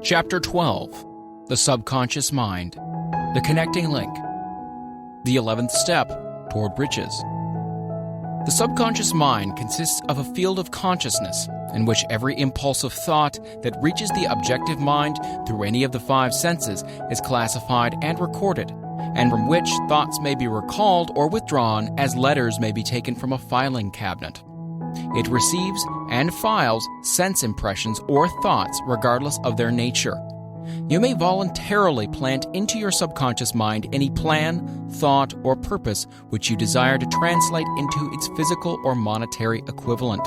Chapter 12. The Subconscious Mind. The Connecting Link. The 11th Step Toward Riches. The subconscious mind consists of a field of consciousness in which every impulsive thought that reaches the objective mind through any of the five senses is classified and recorded, and from which thoughts may be recalled or withdrawn as letters may be taken from a filing cabinet. It receives and files sense impressions or thoughts regardless of their nature. You may voluntarily plant into your subconscious mind any plan, thought, or purpose which you desire to translate into its physical or monetary equivalent.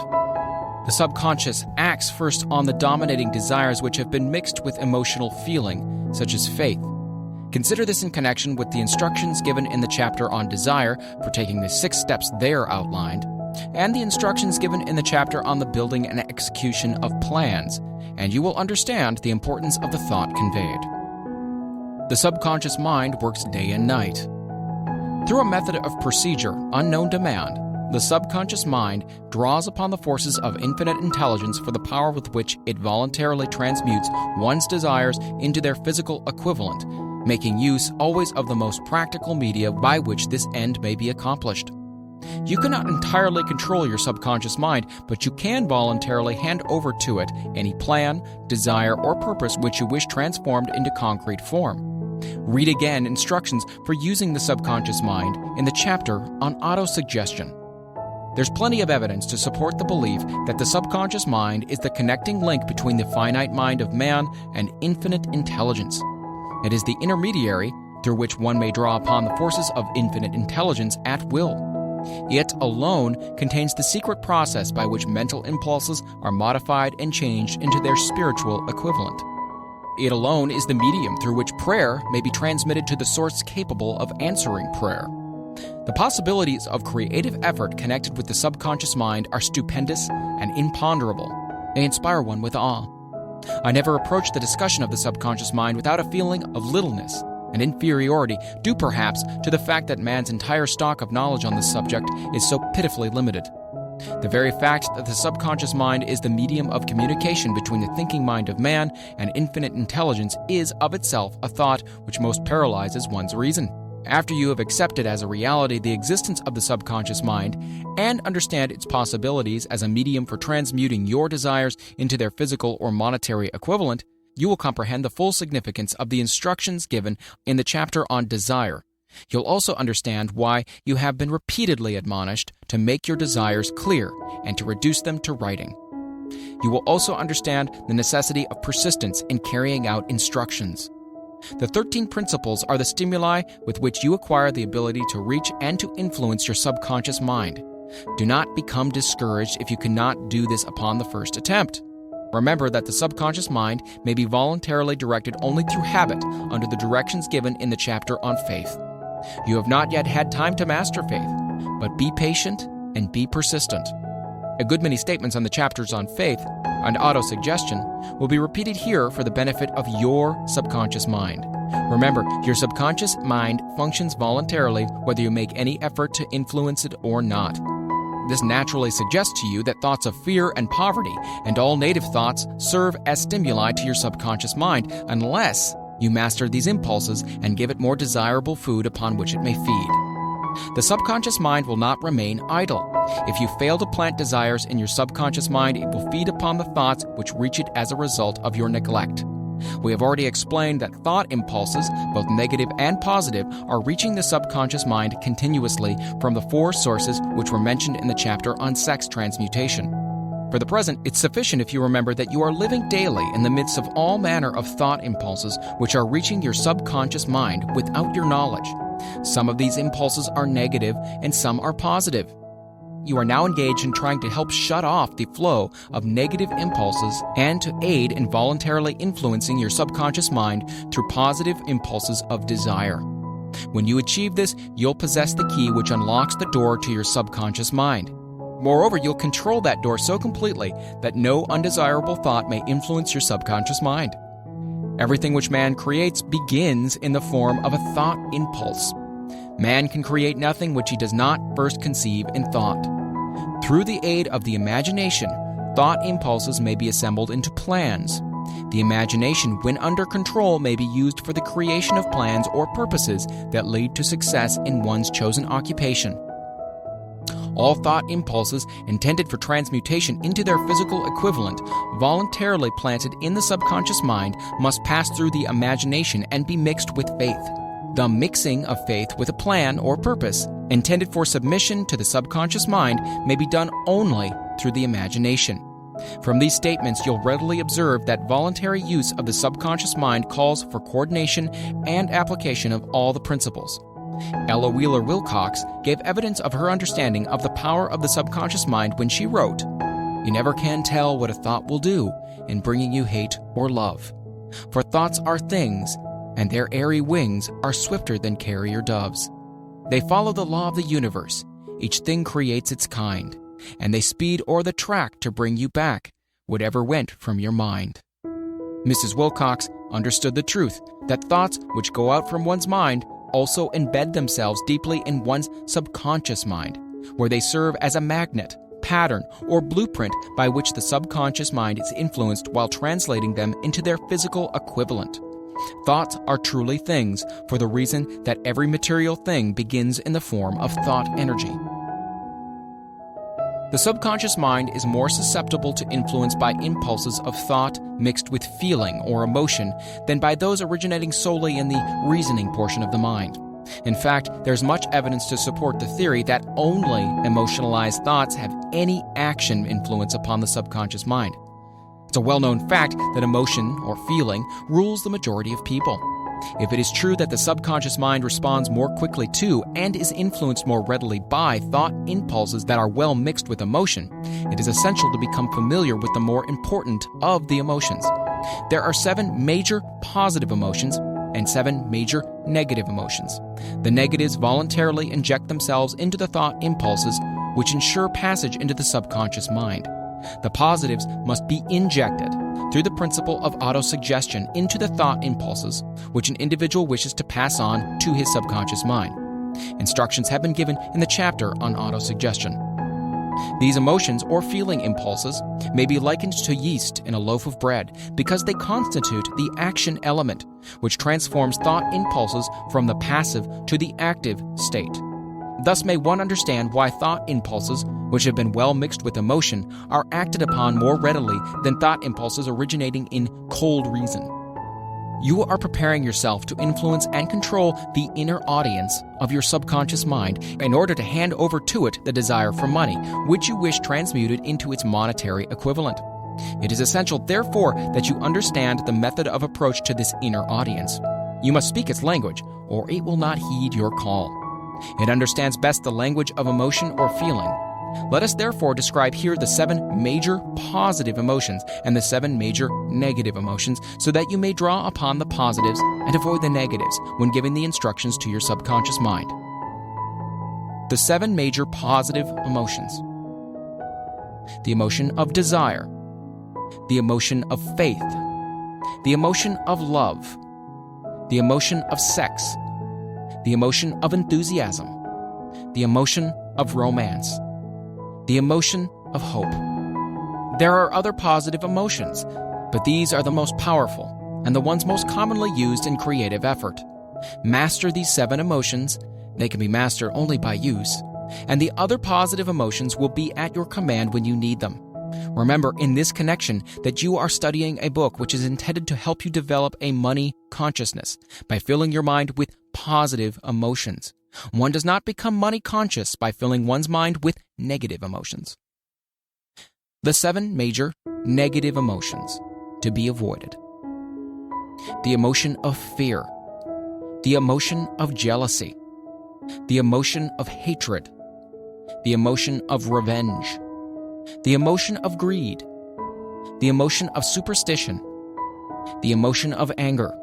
The subconscious acts first on the dominating desires which have been mixed with emotional feeling, such as faith. Consider this in connection with the instructions given in the chapter on desire for taking the 6 steps there outlined, and the instructions given in the chapter on the building and execution of plans, and you will understand the importance of the thought conveyed. The subconscious mind works day and night. Through a method of procedure unknown to man, the subconscious mind draws upon the forces of infinite intelligence for the power with which it voluntarily transmutes one's desires into their physical equivalent, making use always of the most practical media by which this end may be accomplished. You cannot entirely control your subconscious mind, but you can voluntarily hand over to it any plan, desire, or purpose which you wish transformed into concrete form. Read again instructions for using the subconscious mind in the chapter on autosuggestion. There's plenty of evidence to support the belief that the subconscious mind is the connecting link between the finite mind of man and infinite intelligence. It is the intermediary through which one may draw upon the forces of infinite intelligence at will. It alone contains the secret process by which mental impulses are modified and changed into their spiritual equivalent. It alone is the medium through which prayer may be transmitted to the source capable of answering prayer. The possibilities of creative effort connected with the subconscious mind are stupendous and imponderable. They inspire one with awe. I never approach the discussion of the subconscious mind without a feeling of littleness and inferiority, due perhaps to the fact that man's entire stock of knowledge on this subject is so pitifully limited. The very fact that the subconscious mind is the medium of communication between the thinking mind of man and infinite intelligence is of itself a thought which most paralyzes one's reason. After you have accepted as a reality the existence of the subconscious mind and understand its possibilities as a medium for transmuting your desires into their physical or monetary equivalent, you will comprehend the full significance of the instructions given in the chapter on desire. You'll also understand why you have been repeatedly admonished to make your desires clear and to reduce them to writing. You will also understand the necessity of persistence in carrying out instructions. The 13 principles are the stimuli with which you acquire the ability to reach and to influence your subconscious mind. Do not become discouraged if you cannot do this upon the first attempt. Remember that the subconscious mind may be voluntarily directed only through habit under the directions given in the chapter on faith. You have not yet had time to master faith, but be patient and be persistent. A good many statements on the chapters on faith and autosuggestion will be repeated here for the benefit of your subconscious mind. Remember, your subconscious mind functions voluntarily whether you make any effort to influence it or not. This naturally suggests to you that thoughts of fear and poverty and all native thoughts serve as stimuli to your subconscious mind unless you master these impulses and give it more desirable food upon which it may feed. The subconscious mind will not remain idle. If you fail to plant desires in your subconscious mind, it will feed upon the thoughts which reach it as a result of your neglect. We have already explained that thought impulses, both negative and positive, are reaching the subconscious mind continuously from the 4 sources which were mentioned in the chapter on sex transmutation. For the present, it's sufficient if you remember that you are living daily in the midst of all manner of thought impulses which are reaching your subconscious mind without your knowledge. Some of these impulses are negative and some are positive. You are now engaged in trying to help shut off the flow of negative impulses and to aid in voluntarily influencing your subconscious mind through positive impulses of desire. When you achieve this, you'll possess the key which unlocks the door to your subconscious mind. Moreover, you'll control that door so completely that no undesirable thought may influence your subconscious mind. Everything which man creates begins in the form of a thought impulse. Man can create nothing which he does not first conceive in thought. Through the aid of the imagination, thought impulses may be assembled into plans. The imagination, when under control, may be used for the creation of plans or purposes that lead to success in one's chosen occupation. All thought impulses intended for transmutation into their physical equivalent, voluntarily planted in the subconscious mind, must pass through the imagination and be mixed with faith. The mixing of faith with a plan or purpose intended for submission to the subconscious mind may be done only through the imagination. From these statements, you'll readily observe that voluntary use of the subconscious mind calls for coordination and application of all the principles. Ella Wheeler Wilcox gave evidence of her understanding of the power of the subconscious mind when she wrote, "You never can tell what a thought will do in bringing you hate or love. For thoughts are things, and their airy wings are swifter than carrier doves. They follow the law of the universe. Each thing creates its kind, and they speed o'er the track to bring you back whatever went from your mind." Mrs. Wilcox understood the truth that thoughts which go out from one's mind also embed themselves deeply in one's subconscious mind, where they serve as a magnet, pattern, or blueprint by which the subconscious mind is influenced while translating them into their physical equivalent. Thoughts are truly things for the reason that every material thing begins in the form of thought energy. The subconscious mind is more susceptible to influence by impulses of thought mixed with feeling or emotion than by those originating solely in the reasoning portion of the mind. In fact, there's much evidence to support the theory that only emotionalized thoughts have any action influence upon the subconscious mind. It's a well-known fact that emotion or feeling rules the majority of people. If it is true that the subconscious mind responds more quickly to and is influenced more readily by thought impulses that are well mixed with emotion, it is essential to become familiar with the more important of the emotions. There are 7 major positive emotions and 7 major negative emotions. The negatives voluntarily inject themselves into the thought impulses, which ensure passage into the subconscious mind. The positives must be injected through the principle of autosuggestion into the thought impulses, which an individual wishes to pass on to his subconscious mind. Instructions have been given in the chapter on autosuggestion. These emotions or feeling impulses may be likened to yeast in a loaf of bread because they constitute the action element, which transforms thought impulses from the passive to the active state. Thus may one understand why thought impulses, which have been well mixed with emotion, are acted upon more readily than thought impulses originating in cold reason. You are preparing yourself to influence and control the inner audience of your subconscious mind in order to hand over to it the desire for money, which you wish transmuted into its monetary equivalent. It is essential, therefore, that you understand the method of approach to this inner audience. You must speak its language, or it will not heed your call. It understands best the language of emotion or feeling. Let us therefore describe here the 7 major positive emotions and the 7 major negative emotions so that you may draw upon the positives and avoid the negatives when giving the instructions to your subconscious mind. The 7 major positive emotions: the emotion of desire, the emotion of faith, the emotion of love, the emotion of sex, the emotion of enthusiasm, the emotion of romance, the emotion of hope. There are other positive emotions, but these are the most powerful and the ones most commonly used in creative effort. Master these 7 emotions. They can be mastered only by use, and the other positive emotions will be at your command when you need them. Remember in this connection that you are studying a book which is intended to help you develop a money consciousness by filling your mind with positive emotions. One does not become money conscious by filling one's mind with negative emotions. The 7 major negative emotions to be avoided: the emotion of fear, the emotion of jealousy, the emotion of hatred, the emotion of revenge, the emotion of greed, the emotion of superstition, the emotion of anger.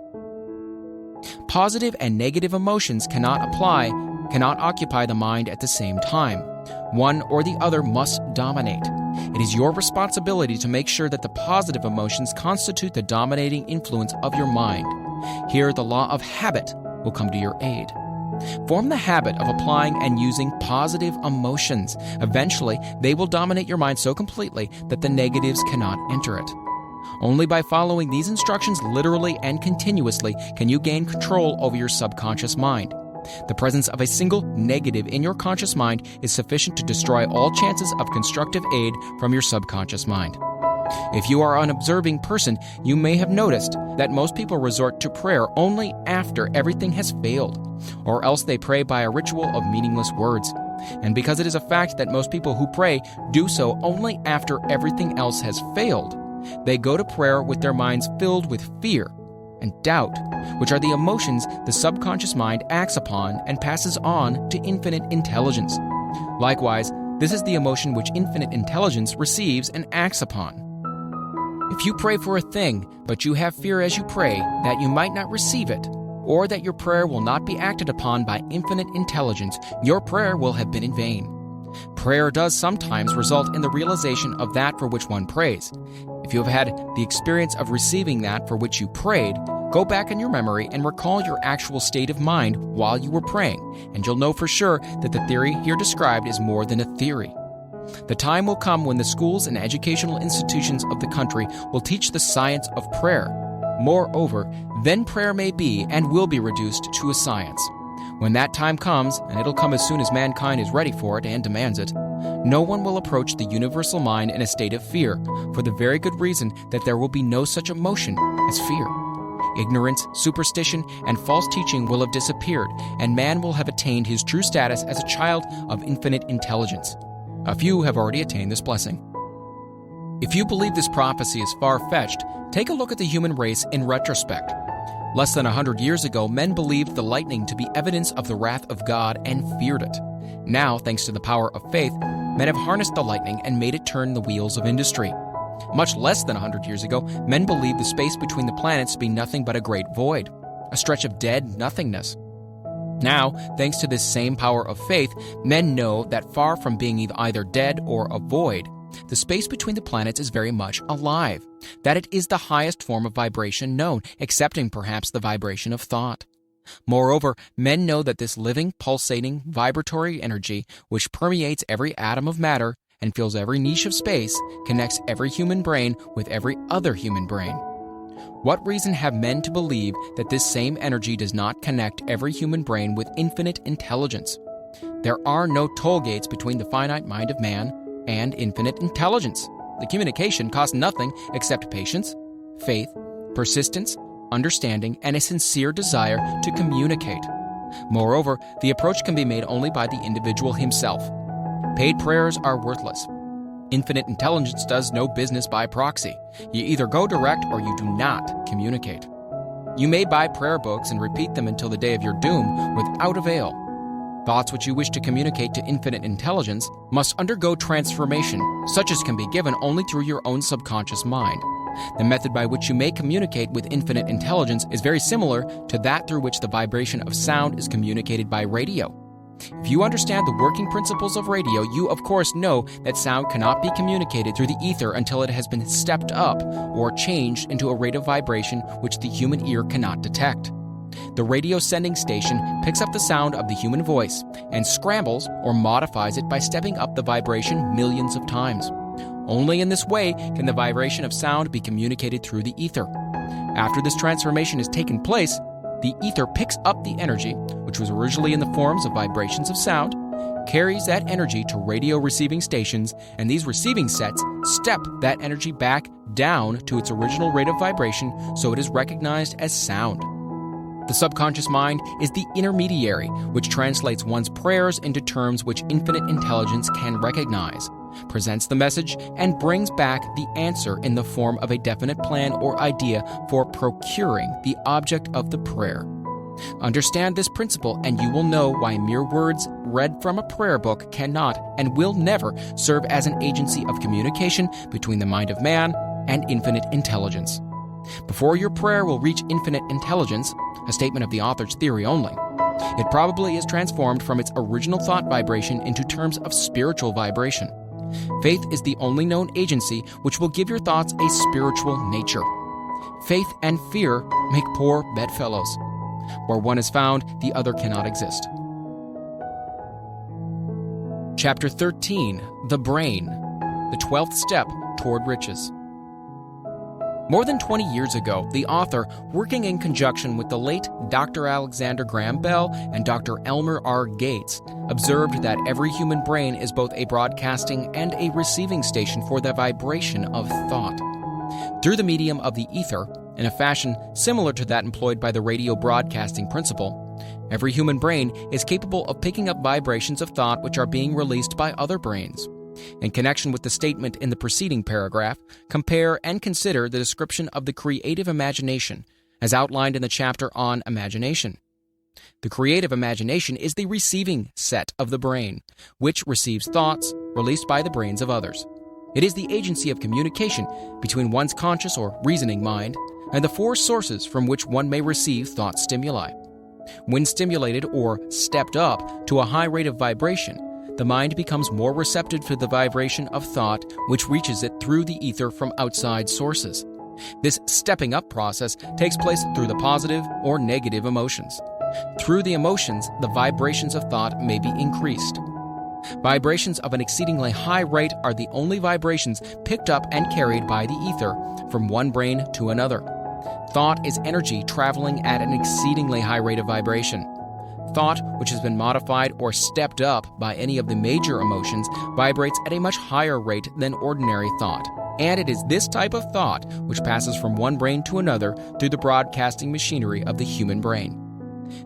Positive and negative emotions cannot occupy the mind at the same time. One or the other must dominate. It is your responsibility to make sure that the positive emotions constitute the dominating influence of your mind. Here, the law of habit will come to your aid. Form the habit of applying and using positive emotions. Eventually, they will dominate your mind so completely that the negatives cannot enter it. Only by following these instructions literally and continuously can you gain control over your subconscious mind. The presence of a single negative in your conscious mind is sufficient to destroy all chances of constructive aid from your subconscious mind. If you are an observing person, you may have noticed that most people resort to prayer only after everything has failed, or else they pray by a ritual of meaningless words. And because it is a fact that most people who pray do so only after everything else has failed, they go to prayer with their minds filled with fear and doubt, which are the emotions the subconscious mind acts upon and passes on to infinite intelligence. Likewise, this is the emotion which infinite intelligence receives and acts upon. If you pray for a thing, but you have fear as you pray that you might not receive it, or that your prayer will not be acted upon by infinite intelligence, your prayer will have been in vain. Prayer does sometimes result in the realization of that for which one prays. If you have had the experience of receiving that for which you prayed, go back in your memory and recall your actual state of mind while you were praying, and you'll know for sure that the theory here described is more than a theory. The time will come when the schools and educational institutions of the country will teach the science of prayer. Moreover, then prayer may be and will be reduced to a science. When that time comes, and it'll come as soon as mankind is ready for it and demands it, no one will approach the universal mind in a state of fear, for the very good reason that there will be no such emotion as fear. Ignorance, superstition, and false teaching will have disappeared, and man will have attained his true status as a child of infinite intelligence. A few have already attained this blessing. If you believe this prophecy is far-fetched, take a look at the human race in retrospect. Less than 100 years ago, men believed the lightning to be evidence of the wrath of God and feared it. Now, thanks to the power of faith, men have harnessed the lightning and made it turn the wheels of industry. Much less than 100 years ago, men believed the space between the planets to be nothing but a great void, a stretch of dead nothingness. Now, thanks to this same power of faith, men know that far from being either dead or a void, the space between the planets is very much alive, that it is the highest form of vibration known, excepting perhaps the vibration of thought. Moreover, men know that this living, pulsating, vibratory energy, which permeates every atom of matter and fills every niche of space, connects every human brain with every other human brain. What reason have men to believe that this same energy does not connect every human brain with infinite intelligence? There are no toll gates between the finite mind of man and infinite intelligence. The communication costs nothing except patience, faith, persistence, understanding, and a sincere desire to communicate. Moreover, the approach can be made only by the individual himself. Paid prayers are worthless. Infinite intelligence does no business by proxy. You either go direct or you do not communicate. You may buy prayer books and repeat them until the day of your doom without avail. Thoughts which you wish to communicate to infinite intelligence must undergo transformation, such as can be given only through your own subconscious mind. The method by which you may communicate with infinite intelligence is very similar to that through which the vibration of sound is communicated by radio. If you understand the working principles of radio, you of course know that sound cannot be communicated through the ether until it has been stepped up or changed into a rate of vibration which the human ear cannot detect. The radio sending station picks up the sound of the human voice and scrambles or modifies it by stepping up the vibration millions of times. Only in this way can the vibration of sound be communicated through the ether. After this transformation has taken place, the ether picks up the energy, which was originally in the forms of vibrations of sound, carries that energy to radio receiving stations, and these receiving sets step that energy back down to its original rate of vibration so it is recognized as sound. The subconscious mind is the intermediary, which translates one's prayers into terms which infinite intelligence can recognize, presents the message, and brings back the answer in the form of a definite plan or idea for procuring the object of the prayer. Understand this principle, and you will know why mere words read from a prayer book cannot and will never serve as an agency of communication between the mind of man and infinite intelligence. Before your prayer will reach infinite intelligence, a statement of the author's theory only, it probably is transformed from its original thought vibration into terms of spiritual vibration. Faith is the only known agency which will give your thoughts a spiritual nature. Faith and fear make poor bedfellows. Where one is found, the other cannot exist. Chapter 13, The Brain, the 12th Step Toward Riches. More than 20 years ago, the author, working in conjunction with the late Dr. Alexander Graham Bell and Dr. Elmer R. Gates, observed that every human brain is both a broadcasting and a receiving station for the vibration of thought. Through the medium of the ether, in a fashion similar to that employed by the radio broadcasting principle, every human brain is capable of picking up vibrations of thought which are being released by other brains. In connection with the statement in the preceding paragraph, compare and consider the description of the creative imagination, as outlined in the chapter on imagination. The creative imagination is the receiving set of the brain, which receives thoughts released by the brains of others. It is the agency of communication between one's conscious or reasoning mind and the four sources from which one may receive thought stimuli. When stimulated or stepped up to a high rate of vibration, the mind becomes more receptive to the vibration of thought which reaches it through the ether from outside sources. This stepping up process takes place through the positive or negative emotions. Through the emotions, the vibrations of thought may be increased. Vibrations of an exceedingly high rate are the only vibrations picked up and carried by the ether from one brain to another. Thought is energy traveling at an exceedingly high rate of vibration. Thought, which has been modified or stepped up by any of the major emotions, vibrates at a much higher rate than ordinary thought. And it is this type of thought which passes from one brain to another through the broadcasting machinery of the human brain.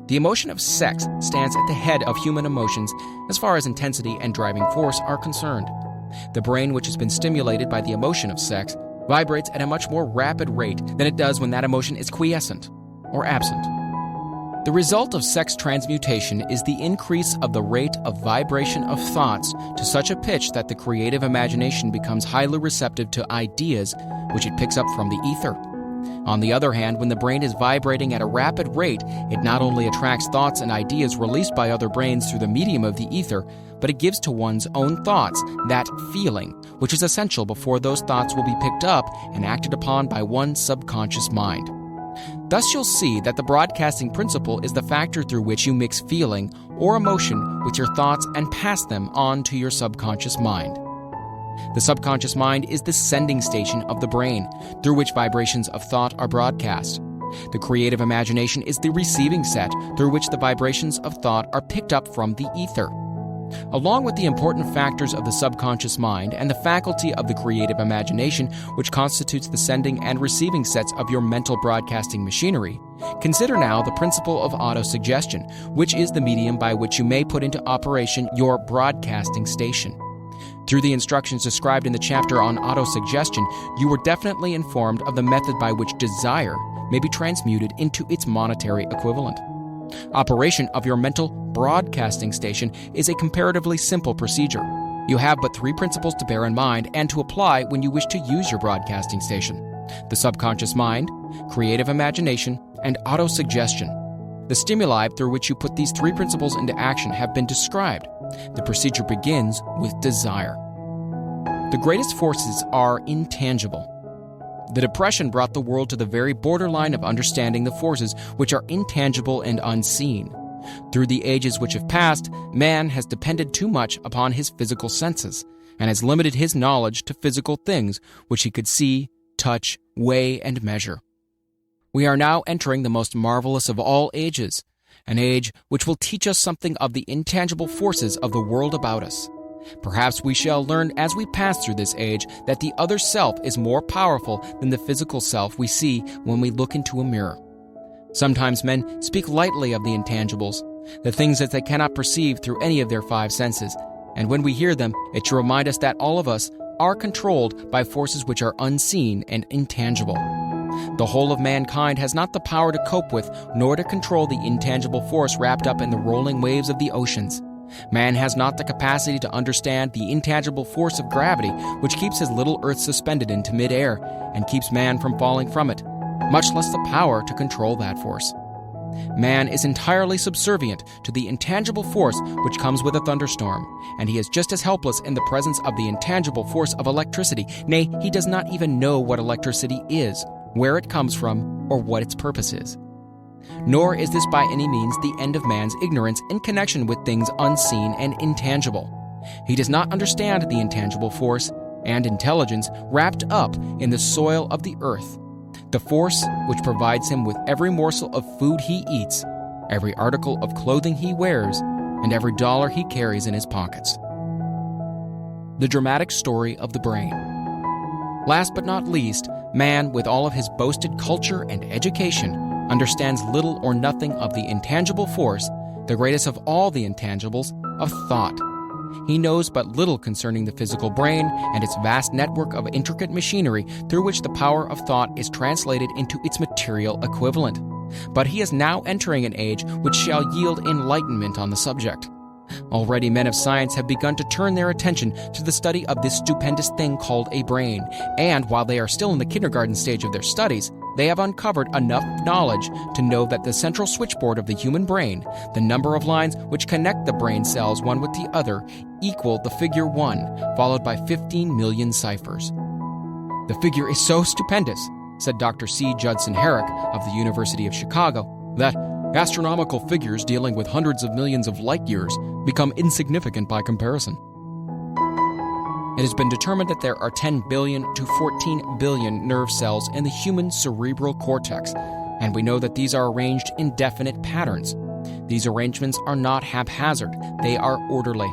The emotion of sex stands at the head of human emotions as far as intensity and driving force are concerned. The brain which has been stimulated by the emotion of sex vibrates at a much more rapid rate than it does when that emotion is quiescent or absent. The result of sex transmutation is the increase of the rate of vibration of thoughts to such a pitch that the creative imagination becomes highly receptive to ideas which it picks up from the ether. On the other hand, when the brain is vibrating at a rapid rate, it not only attracts thoughts and ideas released by other brains through the medium of the ether, but it gives to one's own thoughts that feeling, which is essential before those thoughts will be picked up and acted upon by one's subconscious mind. Thus you'll see that the broadcasting principle is the factor through which you mix feeling or emotion with your thoughts and pass them on to your subconscious mind. The subconscious mind is the sending station of the brain, through which vibrations of thought are broadcast. The creative imagination is the receiving set, through which the vibrations of thought are picked up from the ether. Along with the important factors of the subconscious mind and the faculty of the creative imagination, which constitutes the sending and receiving sets of your mental broadcasting machinery, consider now the principle of autosuggestion, which is the medium by which you may put into operation your broadcasting station. Through the instructions described in the chapter on autosuggestion, you were definitely informed of the method by which desire may be transmuted into its monetary equivalent. Operation of your mental broadcasting station is a comparatively simple procedure. You have but three principles to bear in mind and to apply when you wish to use your broadcasting station: the subconscious mind, creative imagination, and autosuggestion. The stimuli through which you put these three principles into action have been described. The procedure begins with desire. The greatest forces are intangible. The Depression brought the world to the very borderline of understanding the forces which are intangible and unseen. Through the ages which have passed, man has depended too much upon his physical senses and has limited his knowledge to physical things which he could see, touch, weigh, and measure. We are now entering the most marvelous of all ages, an age which will teach us something of the intangible forces of the world about us. Perhaps we shall learn as we pass through this age that the other self is more powerful than the physical self we see when we look into a mirror. Sometimes men speak lightly of the intangibles, the things that they cannot perceive through any of their five senses, and when we hear them, it should remind us that all of us are controlled by forces which are unseen and intangible. The whole of mankind has not the power to cope with, nor to control the intangible force wrapped up in the rolling waves of the oceans. Man has not the capacity to understand the intangible force of gravity, which keeps his little earth suspended into midair and keeps man from falling from it, much less the power to control that force. Man is entirely subservient to the intangible force which comes with a thunderstorm, and he is just as helpless in the presence of the intangible force of electricity. Nay, he does not even know what electricity is, where it comes from, or what its purpose is. Nor is this by any means the end of man's ignorance in connection with things unseen and intangible. He does not understand the intangible force and intelligence wrapped up in the soil of the earth, The force which provides him with every morsel of food he eats, every article of clothing he wears, and every dollar he carries in his pockets. The dramatic story of the brain. Last but not least, man, with all of his boasted culture and education, understands little or nothing of the intangible force, the greatest of all the intangibles, of thought. He knows but little concerning the physical brain and its vast network of intricate machinery through which the power of thought is translated into its material equivalent. But he is now entering an age which shall yield enlightenment on the subject. Already men of science have begun to turn their attention to the study of this stupendous thing called a brain, and while they are still in the kindergarten stage of their studies, they have uncovered enough knowledge to know that the central switchboard of the human brain, the number of lines which connect the brain cells one with the other, equal the figure 1, followed by 15 million ciphers. The figure is so stupendous, said Dr. C. Judson Herrick of the University of Chicago, that astronomical figures dealing with hundreds of millions of light years become insignificant by comparison. It has been determined that there are 10 billion to 14 billion nerve cells in the human cerebral cortex, and we know that these are arranged in definite patterns. These arrangements are not haphazard, they are orderly.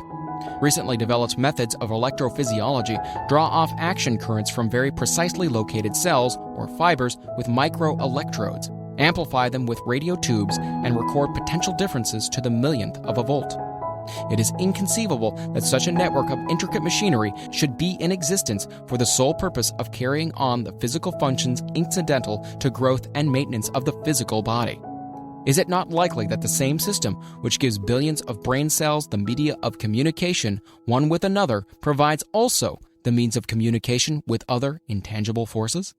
Recently developed methods of electrophysiology draw off action currents from very precisely located cells or fibers with microelectrodes, amplify them with radio tubes, and record potential differences to the millionth of a volt. It is inconceivable that such a network of intricate machinery should be in existence for the sole purpose of carrying on the physical functions incidental to growth and maintenance of the physical body. Is it not likely that the same system, which gives billions of brain cells the media of communication one with another, provides also the means of communication with other intangible forces?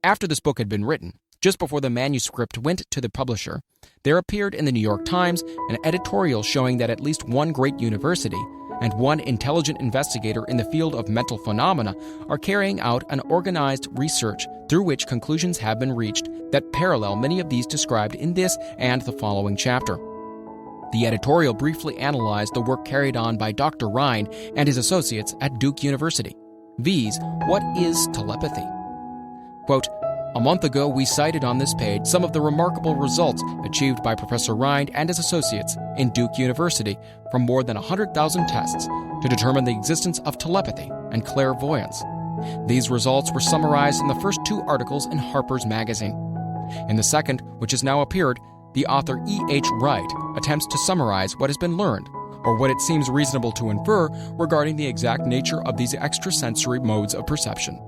After this book had been written, just before the manuscript went to the publisher, there appeared in the New York Times an editorial showing that at least one great university and one intelligent investigator in the field of mental phenomena are carrying out an organized research through which conclusions have been reached that parallel many of these described in this and the following chapter. The editorial briefly analyzed the work carried on by Dr. Rhine and his associates at Duke University, viz., what is telepathy? Quote, "A month ago, we cited on this page some of the remarkable results achieved by Professor Rind and his associates in Duke University from more than 100,000 tests to determine the existence of telepathy and clairvoyance. These results were summarized in the first 2 articles in Harper's Magazine. In the second, which has now appeared, the author E.H. Wright attempts to summarize what has been learned, or what it seems reasonable to infer regarding the exact nature of these extrasensory modes of perception.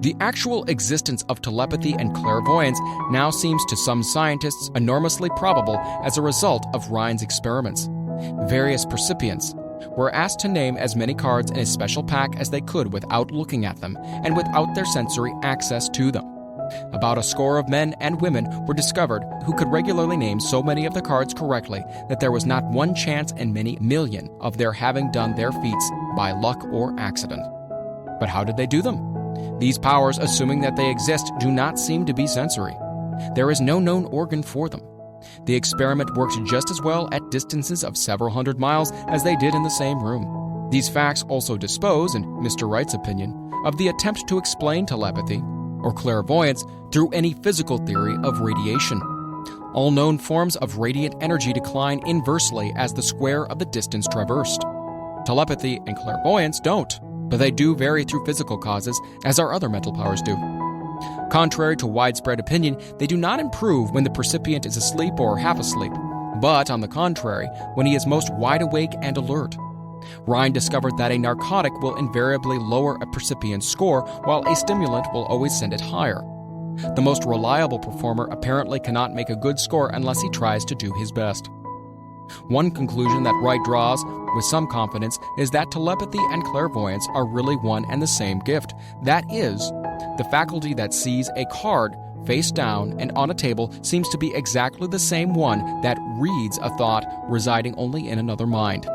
The actual existence of telepathy and clairvoyance now seems to some scientists enormously probable as a result of Rhine's experiments. Various percipients were asked to name as many cards in a special pack as they could without looking at them and without their sensory access to them. About a score of men and women were discovered who could regularly name so many of the cards correctly that there was not one chance in many million of their having done their feats by luck or accident. But how did they do them? These powers, assuming that they exist, do not seem to be sensory. There is no known organ for them. The experiment worked just as well at distances of several hundred miles as they did in the same room. These facts also dispose, in Mr. Wright's opinion, of the attempt to explain telepathy or clairvoyance through any physical theory of radiation. All known forms of radiant energy decline inversely as the square of the distance traversed. Telepathy and clairvoyance don't, but they do vary through physical causes, as our other mental powers do. Contrary to widespread opinion, they do not improve when the percipient is asleep or half asleep, but, on the contrary, when he is most wide awake and alert. Rhine discovered that a narcotic will invariably lower a percipient's score, while a stimulant will always send it higher. The most reliable performer apparently cannot make a good score unless he tries to do his best. One conclusion that Wright draws with some confidence is that telepathy and clairvoyance are really one and the same gift. That is, the faculty that sees a card face down and on a table seems to be exactly the same one that reads a thought residing only in another mind.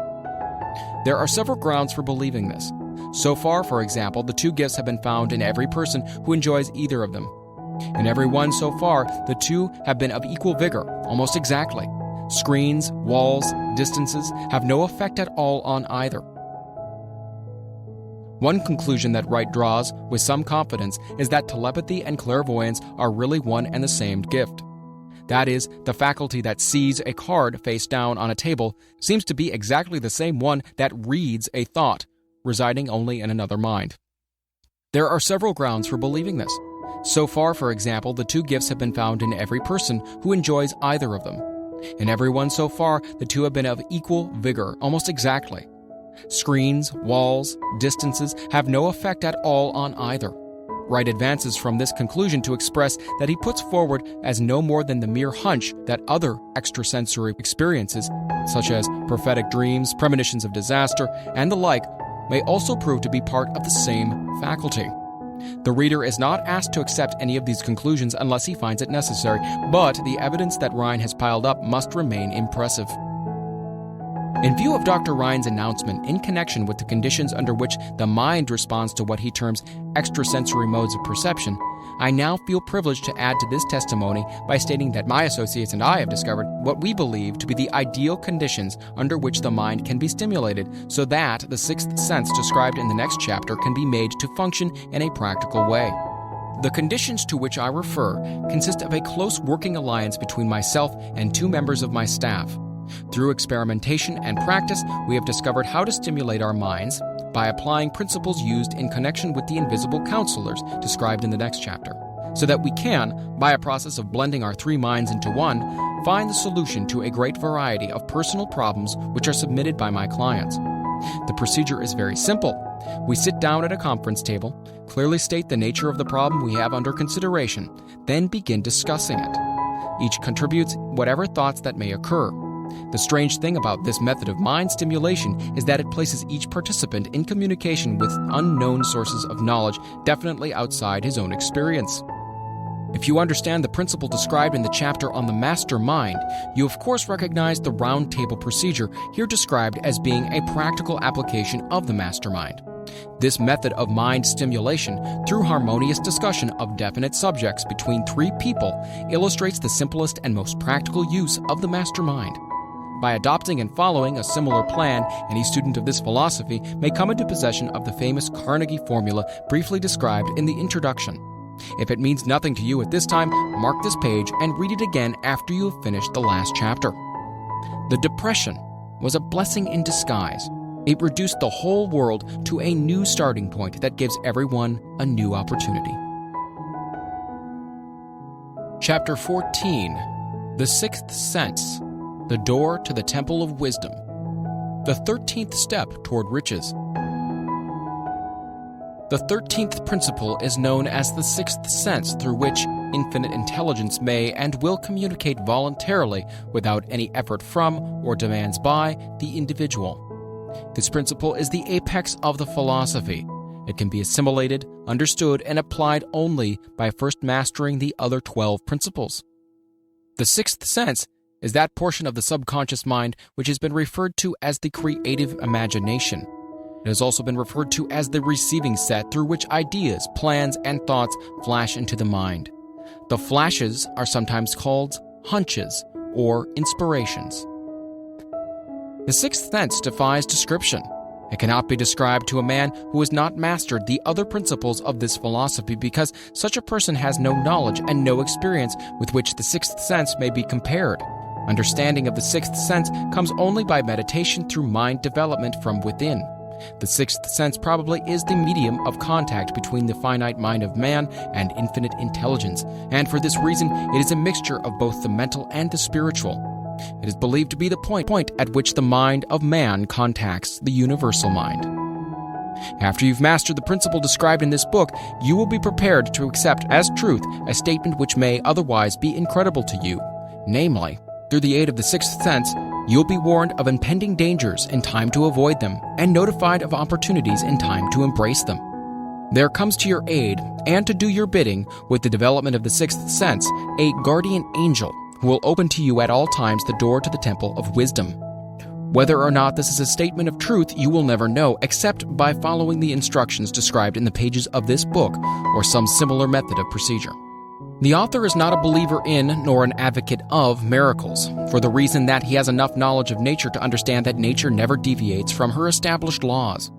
There are several grounds for believing this. So far, for example, the 2 gifts have been found in every person who enjoys either of them. In every one so far, the 2 have been of equal vigor, almost exactly. Screens, walls, distances have no effect at all on either. One conclusion that Wright draws with some confidence is that telepathy and clairvoyance are really one and the same gift. That is, the faculty that sees a card face down on a table seems to be exactly the same one that reads a thought, residing only in another mind. There are several grounds for believing this. So far, for example, the two gifts have been found in every person who enjoys either of them. In everyone so far, the two have been of equal vigor, almost exactly. Screens, walls, distances have no effect at all on either. Wright advances from this conclusion to express that he puts forward as no more than the mere hunch that other extrasensory experiences, such as prophetic dreams, premonitions of disaster, and the like, may also prove to be part of the same faculty. The reader is not asked to accept any of these conclusions unless he finds it necessary, but the evidence that Rhine has piled up must remain impressive. In view of Dr. Rhine's announcement in connection with the conditions under which the mind responds to what he terms extrasensory modes of perception, I now feel privileged to add to this testimony by stating that my associates and I have discovered what we believe to be the ideal conditions under which the mind can be stimulated so that the sixth sense described in the next chapter can be made to function in a practical way. The conditions to which I refer consist of a close working alliance between myself and two members of my staff. Through experimentation and practice, we have discovered how to stimulate our minds by applying principles used in connection with the invisible counselors described in the next chapter, so that we can, by a process of blending our three minds into one, find the solution to a great variety of personal problems which are submitted by my clients. The procedure is very simple. We sit down at a conference table, clearly state the nature of the problem we have under consideration, then begin discussing it. Each contributes whatever thoughts that may occur. The strange thing about this method of mind stimulation is that it places each participant in communication with unknown sources of knowledge definitely outside his own experience. If you understand the principle described in the chapter on the master mind, you of course recognize the round table procedure here described as being a practical application of the mastermind. This method of mind stimulation, through harmonious discussion of definite subjects between three people, illustrates the simplest and most practical use of the mastermind. By adopting and following a similar plan, any student of this philosophy may come into possession of the famous Carnegie formula briefly described in the introduction. If it means nothing to you at this time, mark this page and read it again after you have finished the last chapter. The depression was a blessing in disguise. It reduced the whole world to a new starting point that gives everyone a new opportunity. Chapter 14. The Sixth Sense. The Door to the Temple of Wisdom. The 13th Step Toward Riches. The 13th principle is known as the sixth sense, through which infinite intelligence may and will communicate voluntarily without any effort from or demands by the individual. This principle is the apex of the philosophy. It can be assimilated, understood, and applied only by first mastering the other 12 principles. The sixth sense is that portion of the subconscious mind which has been referred to as the creative imagination. It has also been referred to as the receiving set through which ideas, plans, and thoughts flash into the mind. The flashes are sometimes called hunches or inspirations. The sixth sense defies description. It cannot be described to a man who has not mastered the other principles of this philosophy because such a person has no knowledge and no experience with which the sixth sense may be compared. Understanding of the sixth sense comes only by meditation through mind development from within. The sixth sense probably is the medium of contact between the finite mind of man and infinite intelligence, and for this reason it is a mixture of both the mental and the spiritual. It is believed to be the point at which the mind of man contacts the universal mind. After you've mastered the principle described in this book, you will be prepared to accept as truth a statement which may otherwise be incredible to you, namely, through the aid of the sixth sense, you'll be warned of impending dangers in time to avoid them, and notified of opportunities in time to embrace them. There comes to your aid, and to do your bidding, with the development of the sixth sense, a guardian angel who will open to you at all times the door to the temple of wisdom. Whether or not this is a statement of truth, you will never know, except by following the instructions described in the pages of this book, or some similar method of procedure. The author is not a believer in, nor an advocate of, miracles, for the reason that he has enough knowledge of nature to understand that nature never deviates from her established laws.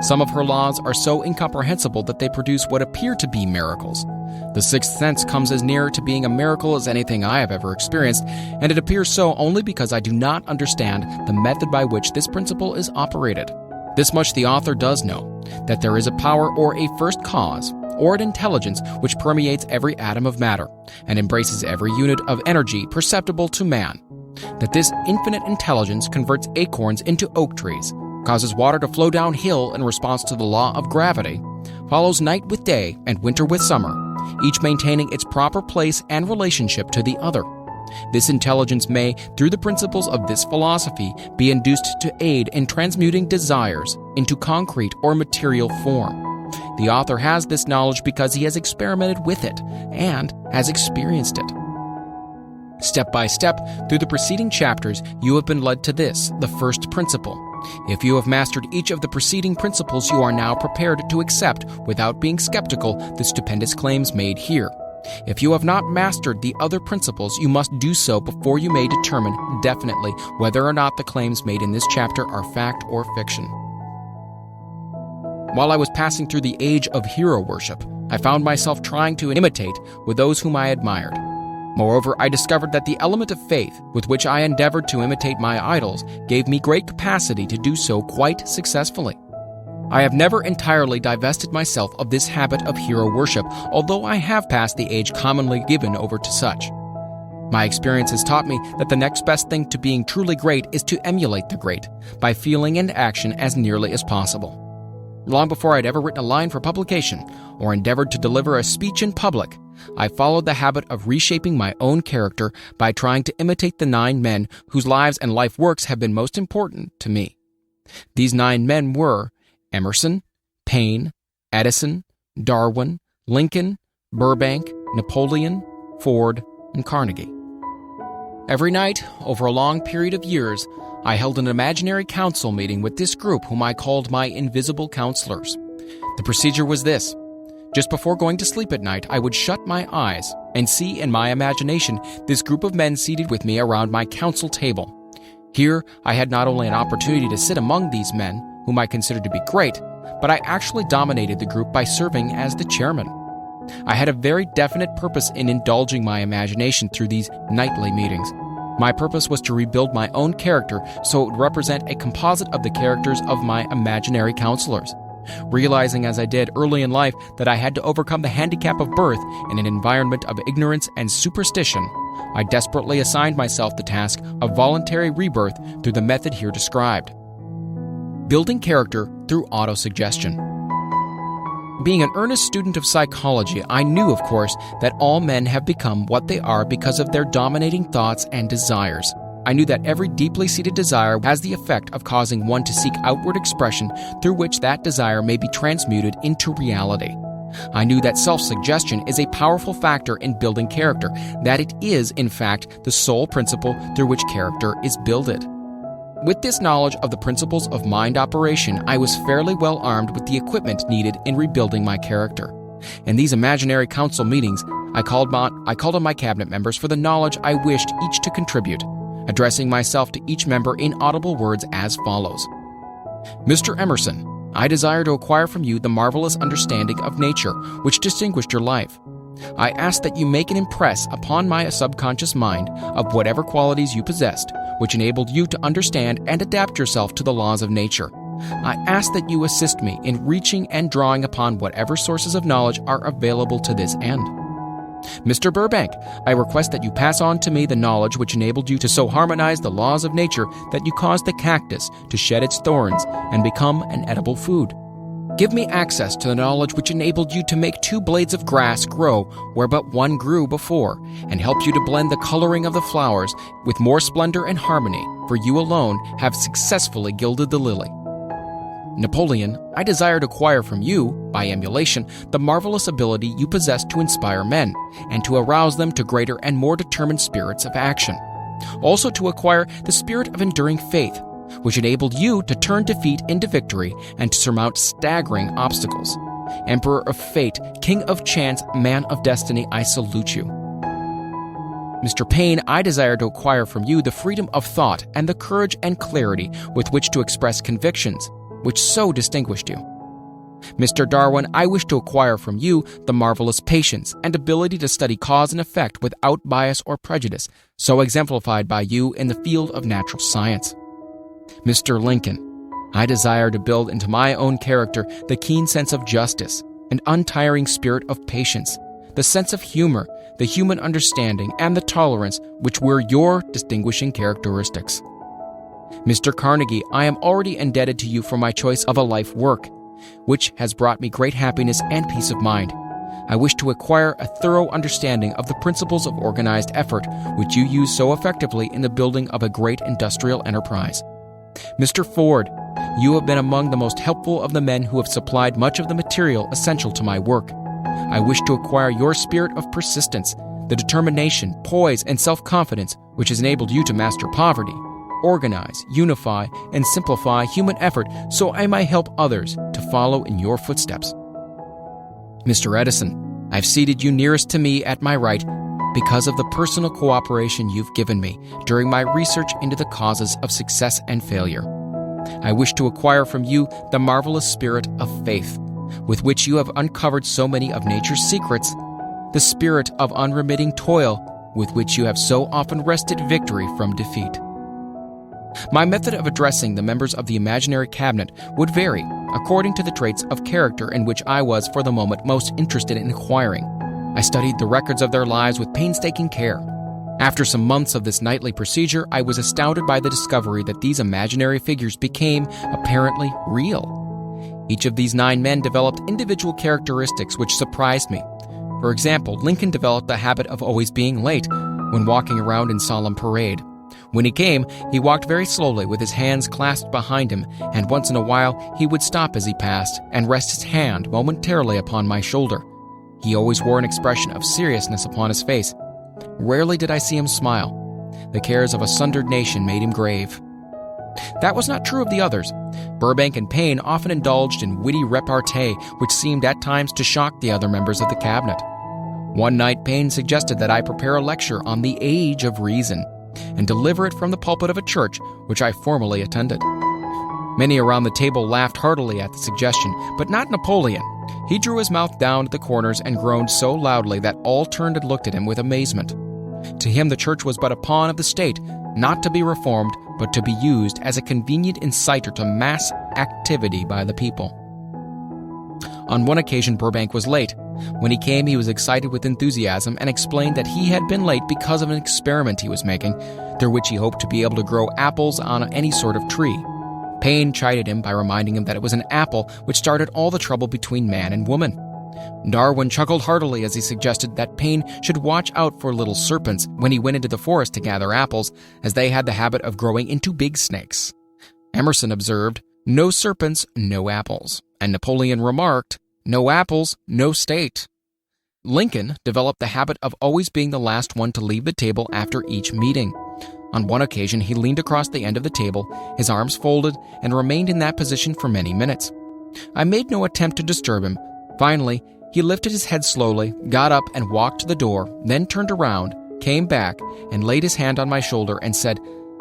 Some of her laws are so incomprehensible that they produce what appear to be miracles. The sixth sense comes as near to being a miracle as anything I have ever experienced, and it appears so only because I do not understand the method by which this principle is operated. This much the author does know, that there is a power or a first cause, or an intelligence which permeates every atom of matter, and embraces every unit of energy perceptible to man. That this infinite intelligence converts acorns into oak trees, causes water to flow downhill in response to the law of gravity, follows night with day and winter with summer, each maintaining its proper place and relationship to the other. This intelligence may, through the principles of this philosophy, be induced to aid in transmuting desires into concrete or material form. The author has this knowledge because he has experimented with it and has experienced it. Step by step, through the preceding chapters, you have been led to this, the first principle. If you have mastered each of the preceding principles, you are now prepared to accept, without being skeptical, the stupendous claims made here. If you have not mastered the other principles, you must do so before you may determine definitely whether or not the claims made in this chapter are fact or fiction. While I was passing through the age of hero worship, I found myself trying to imitate with those whom I admired. Moreover, I discovered that the element of faith with which I endeavored to imitate my idols gave me great capacity to do so quite successfully. I have never entirely divested myself of this habit of hero worship, although I have passed the age commonly given over to such. My experience has taught me that the next best thing to being truly great is to emulate the great, by feeling and action as nearly as possible. Long before I'd ever written a line for publication, or endeavored to deliver a speech in public, I followed the habit of reshaping my own character by trying to imitate the 9 men whose lives and life works have been most important to me. These 9 men were Emerson, Paine, Edison, Darwin, Lincoln, Burbank, Napoleon, Ford, and Carnegie. Every night, over a long period of years, I held an imaginary council meeting with this group whom I called my invisible counselors. The procedure was this. Just before going to sleep at night, I would shut my eyes and see in my imagination this group of men seated with me around my council table. Here, I had not only an opportunity to sit among these men, whom I considered to be great, but I actually dominated the group by serving as the chairman. I had a very definite purpose in indulging my imagination through these nightly meetings. My purpose was to rebuild my own character so it would represent a composite of the characters of my imaginary counselors. Realizing as I did early in life that I had to overcome the handicap of birth in an environment of ignorance and superstition, I desperately assigned myself the task of voluntary rebirth through the method here described. Building character through autosuggestion. Being an earnest student of psychology, I knew, of course, that all men have become what they are because of their dominating thoughts and desires. I knew that every deeply seated desire has the effect of causing one to seek outward expression through which that desire may be transmuted into reality. I knew that self-suggestion is a powerful factor in building character, that it is, in fact, the sole principle through which character is builded. With this knowledge of the principles of mind operation, I was fairly well armed with the equipment needed in rebuilding my character. In these imaginary council meetings, I called on my cabinet members for the knowledge I wished each to contribute, addressing myself to each member in audible words as follows. Mr. Emerson, I desire to acquire from you the marvelous understanding of nature which distinguished your life. I ask that you make an impress upon my subconscious mind of whatever qualities you possessed, which enabled you to understand and adapt yourself to the laws of nature. I ask that you assist me in reaching and drawing upon whatever sources of knowledge are available to this end. Mr. Burbank, I request that you pass on to me the knowledge which enabled you to so harmonize the laws of nature that you caused the cactus to shed its thorns and become an edible food. Give me access to the knowledge which enabled you to make 2 blades of grass grow where but one grew before, and helped you to blend the coloring of the flowers with more splendor and harmony, for you alone have successfully gilded the lily. Napoleon, I desire to acquire from you, by emulation, the marvelous ability you possess to inspire men, and to arouse them to greater and more determined spirits of action. Also to acquire the spirit of enduring faith, which enabled you to turn defeat into victory and to surmount staggering obstacles. Emperor of fate, king of chance, man of destiny, I salute you. Mr. Paine, I desire to acquire from you the freedom of thought and the courage and clarity with which to express convictions, which so distinguished you. Mr. Darwin, I wish to acquire from you the marvelous patience and ability to study cause and effect without bias or prejudice, so exemplified by you in the field of natural science. Mr. Lincoln, I desire to build into my own character the keen sense of justice, an untiring spirit of patience, the sense of humor, the human understanding, and the tolerance which were your distinguishing characteristics. Mr. Carnegie, I am already indebted to you for my choice of a life work, which has brought me great happiness and peace of mind. I wish to acquire a thorough understanding of the principles of organized effort, which you use so effectively in the building of a great industrial enterprise. Mr. Ford, you have been among the most helpful of the men who have supplied much of the material essential to my work. I wish to acquire your spirit of persistence, the determination, poise, and self-confidence which has enabled you to master poverty, organize, unify, and simplify human effort so I might help others to follow in your footsteps. Mr. Edison, I've seated you nearest to me at my right because of the personal cooperation you've given me during my research into the causes of success and failure. I wish to acquire from you the marvelous spirit of faith, with which you have uncovered so many of nature's secrets, the spirit of unremitting toil, with which you have so often wrested victory from defeat. My method of addressing the members of the imaginary cabinet would vary according to the traits of character in which I was for the moment most interested in acquiring. I studied the records of their lives with painstaking care. After some months of this nightly procedure, I was astounded by the discovery that these imaginary figures became apparently real. Each of these 9 men developed individual characteristics which surprised me. For example, Lincoln developed the habit of always being late when walking around in solemn parade. When he came, he walked very slowly with his hands clasped behind him, and once in a while he would stop as he passed and rest his hand momentarily upon my shoulder. He always wore an expression of seriousness upon his face. Rarely did I see him smile. The cares of a sundered nation made him grave. That was not true of the others. Burbank and Payne often indulged in witty repartee, which seemed at times to shock the other members of the cabinet. One night, Payne suggested that I prepare a lecture on the age of reason and deliver it from the pulpit of a church which I formerly attended. Many around the table laughed heartily at the suggestion, but not Napoleon. He drew his mouth down at the corners and groaned so loudly that all turned and looked at him with amazement. To him the church was but a pawn of the state, not to be reformed, but to be used as a convenient inciter to mass activity by the people. On one occasion Burbank was late. When he came, he was excited with enthusiasm and explained that he had been late because of an experiment he was making, through which he hoped to be able to grow apples on any sort of tree. Payne chided him by reminding him that it was an apple which started all the trouble between man and woman. Darwin chuckled heartily as he suggested that Payne should watch out for little serpents when he went into the forest to gather apples, as they had the habit of growing into big snakes. Emerson observed, "No serpents, no apples," and Napoleon remarked, "No apples, no state." Lincoln developed the habit of always being the last one to leave the table after each meeting. On one occasion, he leaned across the end of the table, his arms folded, and remained in that position for many minutes. I made no attempt to disturb him. Finally, he lifted his head slowly, got up and walked to the door, then turned around, came back, and laid his hand on my shoulder and said,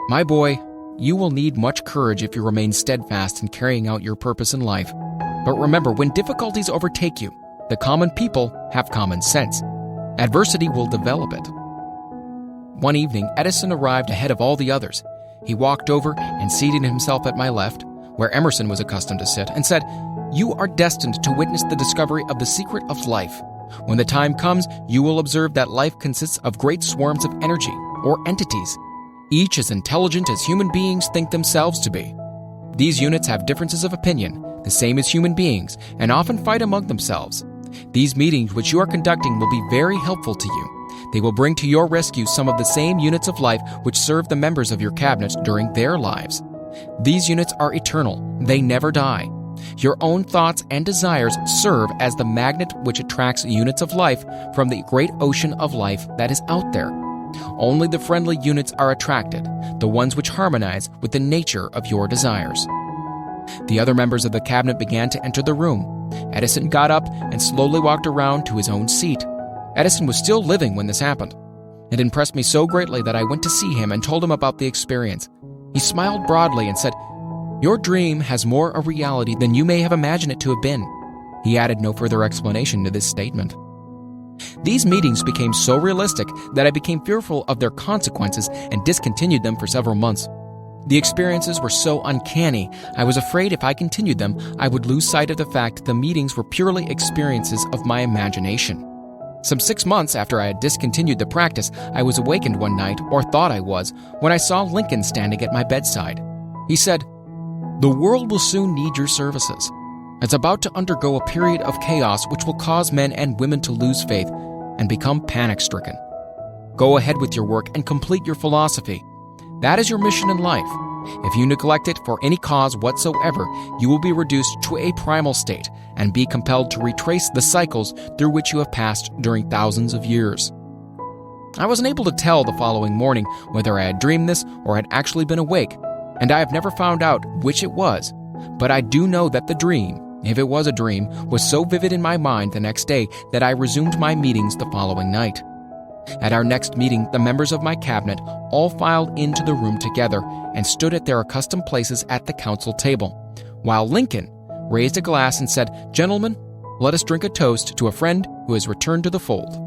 "My boy, you will need much courage if you remain steadfast in carrying out your purpose in life. But remember, when difficulties overtake you, the common people have common sense. Adversity will develop it." One evening, Edison arrived ahead of all the others. He walked over and seated himself at my left, where Emerson was accustomed to sit, and said, "You are destined to witness the discovery of the secret of life. When the time comes, you will observe that life consists of great swarms of energy, or entities, each as intelligent as human beings think themselves to be. These units have differences of opinion, the same as human beings, and often fight among themselves. These meetings which you are conducting will be very helpful to you. They will bring to your rescue some of the same units of life which serve the members of your cabinet during their lives. These units are eternal. They never die. Your own thoughts and desires serve as the magnet which attracts units of life from the great ocean of life that is out there. Only the friendly units are attracted, the ones which harmonize with the nature of your desires." The other members of the cabinet began to enter the room. Edison got up and slowly walked around to his own seat. Edison was still living when this happened. It impressed me so greatly that I went to see him and told him about the experience. He smiled broadly and said, Your dream has more a reality than you may have imagined it to have been." He added no further explanation to this statement. These meetings became so realistic that I became fearful of their consequences and discontinued them for several months. The experiences were so uncanny, I was afraid if I continued them, I would lose sight of the fact that the meetings were purely experiences of my imagination. Some 6 months after I had discontinued the practice, I was awakened one night, or thought I was, when I saw Lincoln standing at my bedside. He said, "The world will soon need your services. It's about to undergo a period of chaos which will cause men and women to lose faith and become panic-stricken. Go ahead with your work and complete your philosophy. That is your mission in life. If you neglect it for any cause whatsoever, you will be reduced to a primal state and be compelled to retrace the cycles through which you have passed during thousands of years." I was unable to tell the following morning whether I had dreamed this or had actually been awake, and I have never found out which it was, but I do know that the dream, if it was a dream, was so vivid in my mind the next day that I resumed my meetings the following night. At our next meeting, the members of my cabinet all filed into the room together and stood at their accustomed places at the council table, while Lincoln raised a glass and said, "Gentlemen, let us drink a toast to a friend who has returned to the fold."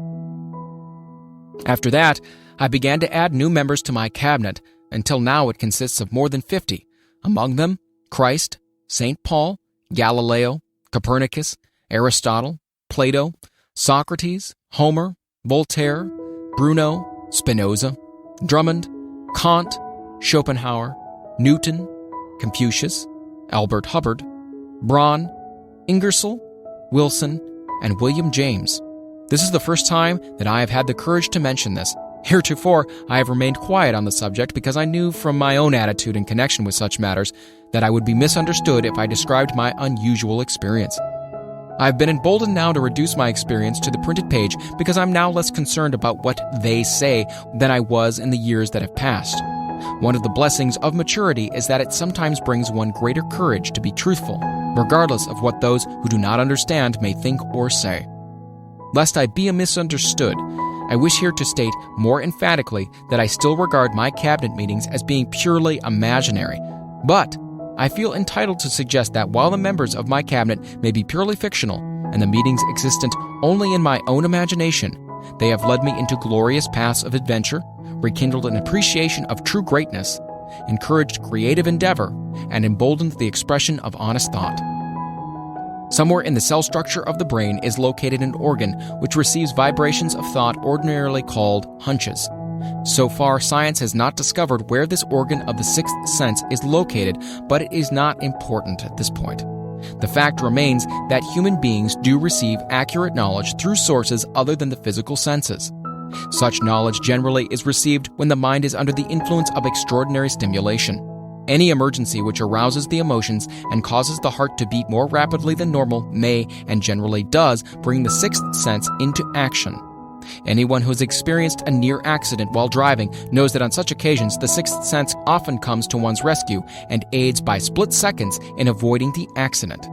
After that, I began to add new members to my cabinet, until now it consists of more than 50, among them Christ, St. Paul, Galileo, Copernicus, Aristotle, Plato, Socrates, Homer, Voltaire, Bruno, Spinoza, Drummond, Kant, Schopenhauer, Newton, Confucius, Albert Hubbard, Braun, Ingersoll, Wilson, and William James. This is the first time that I have had the courage to mention this. Heretofore, I have remained quiet on the subject because I knew from my own attitude in connection with such matters that I would be misunderstood if I described my unusual experience. I have been emboldened now to reduce my experience to the printed page because I'm now less concerned about what they say than I was in the years that have passed. One of the blessings of maturity is that it sometimes brings one greater courage to be truthful, regardless of what those who do not understand may think or say. Lest I be misunderstood, I wish here to state more emphatically that I still regard my cabinet meetings as being purely imaginary, but I feel entitled to suggest that while the members of my cabinet may be purely fictional and the meetings existent only in my own imagination, they have led me into glorious paths of adventure, rekindled an appreciation of true greatness, encouraged creative endeavor, and emboldened the expression of honest thought. Somewhere in the cell structure of the brain is located an organ which receives vibrations of thought ordinarily called hunches. So far, science has not discovered where this organ of the sixth sense is located, but it is not important at this point. The fact remains that human beings do receive accurate knowledge through sources other than the physical senses. Such knowledge generally is received when the mind is under the influence of extraordinary stimulation. Any emergency which arouses the emotions and causes the heart to beat more rapidly than normal may, and generally does, bring the sixth sense into action. Anyone who has experienced a near accident while driving knows that on such occasions the sixth sense often comes to one's rescue and aids by split seconds in avoiding the accident.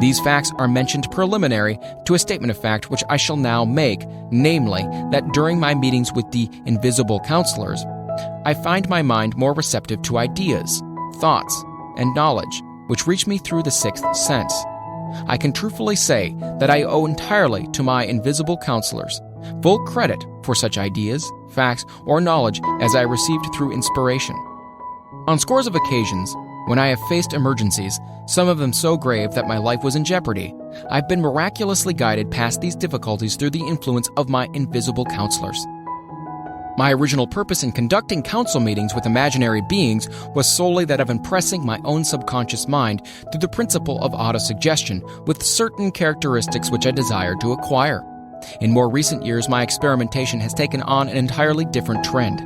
These facts are mentioned preliminary to a statement of fact which I shall now make, namely, that during my meetings with the invisible counselors, I find my mind more receptive to ideas, thoughts, and knowledge which reach me through the sixth sense. I can truthfully say that I owe entirely to my invisible counselors full credit for such ideas, facts, or knowledge as I received through inspiration. On scores of occasions, when I have faced emergencies, some of them so grave that my life was in jeopardy, I've been miraculously guided past these difficulties through the influence of my invisible counselors. My original purpose in conducting council meetings with imaginary beings was solely that of impressing my own subconscious mind through the principle of autosuggestion with certain characteristics which I desired to acquire. In more recent years, my experimentation has taken on an entirely different trend.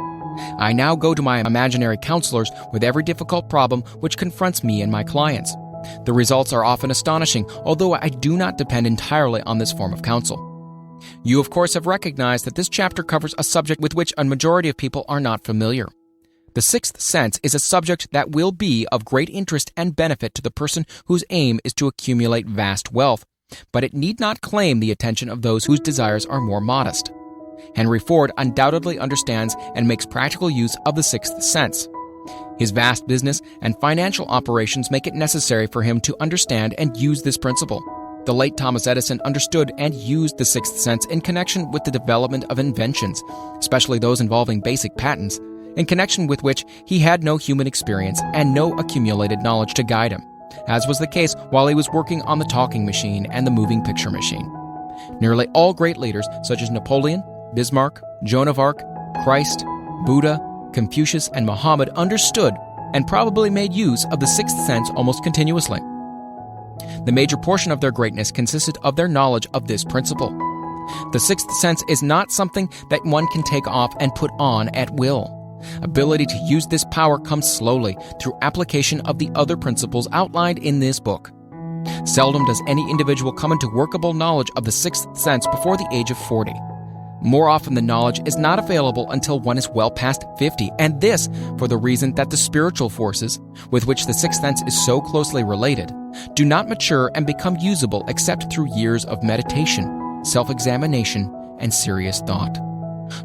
I now go to my imaginary counselors with every difficult problem which confronts me and my clients. The results are often astonishing, although I do not depend entirely on this form of counsel. You, of course, have recognized that this chapter covers a subject with which a majority of people are not familiar. The sixth sense is a subject that will be of great interest and benefit to the person whose aim is to accumulate vast wealth, but it need not claim the attention of those whose desires are more modest. Henry Ford undoubtedly understands and makes practical use of the sixth sense. His vast business and financial operations make it necessary for him to understand and use this principle. The late Thomas Edison understood and used the sixth sense in connection with the development of inventions, especially those involving basic patents, in connection with which he had no human experience and no accumulated knowledge to guide him, as was the case while he was working on the talking machine and the moving picture machine. Nearly all great leaders, such as Napoleon, Bismarck, Joan of Arc, Christ, Buddha, Confucius, and Muhammad, understood and probably made use of the sixth sense almost continuously. The major portion of their greatness consisted of their knowledge of this principle. The sixth sense is not something that one can take off and put on at will. Ability to use this power comes slowly through application of the other principles outlined in this book. Seldom does any individual come into workable knowledge of the sixth sense before the age of 40. More often, the knowledge is not available until one is well past 50, and this for the reason that the spiritual forces, with which the sixth sense is so closely related, do not mature and become usable except through years of meditation, self-examination, and serious thought.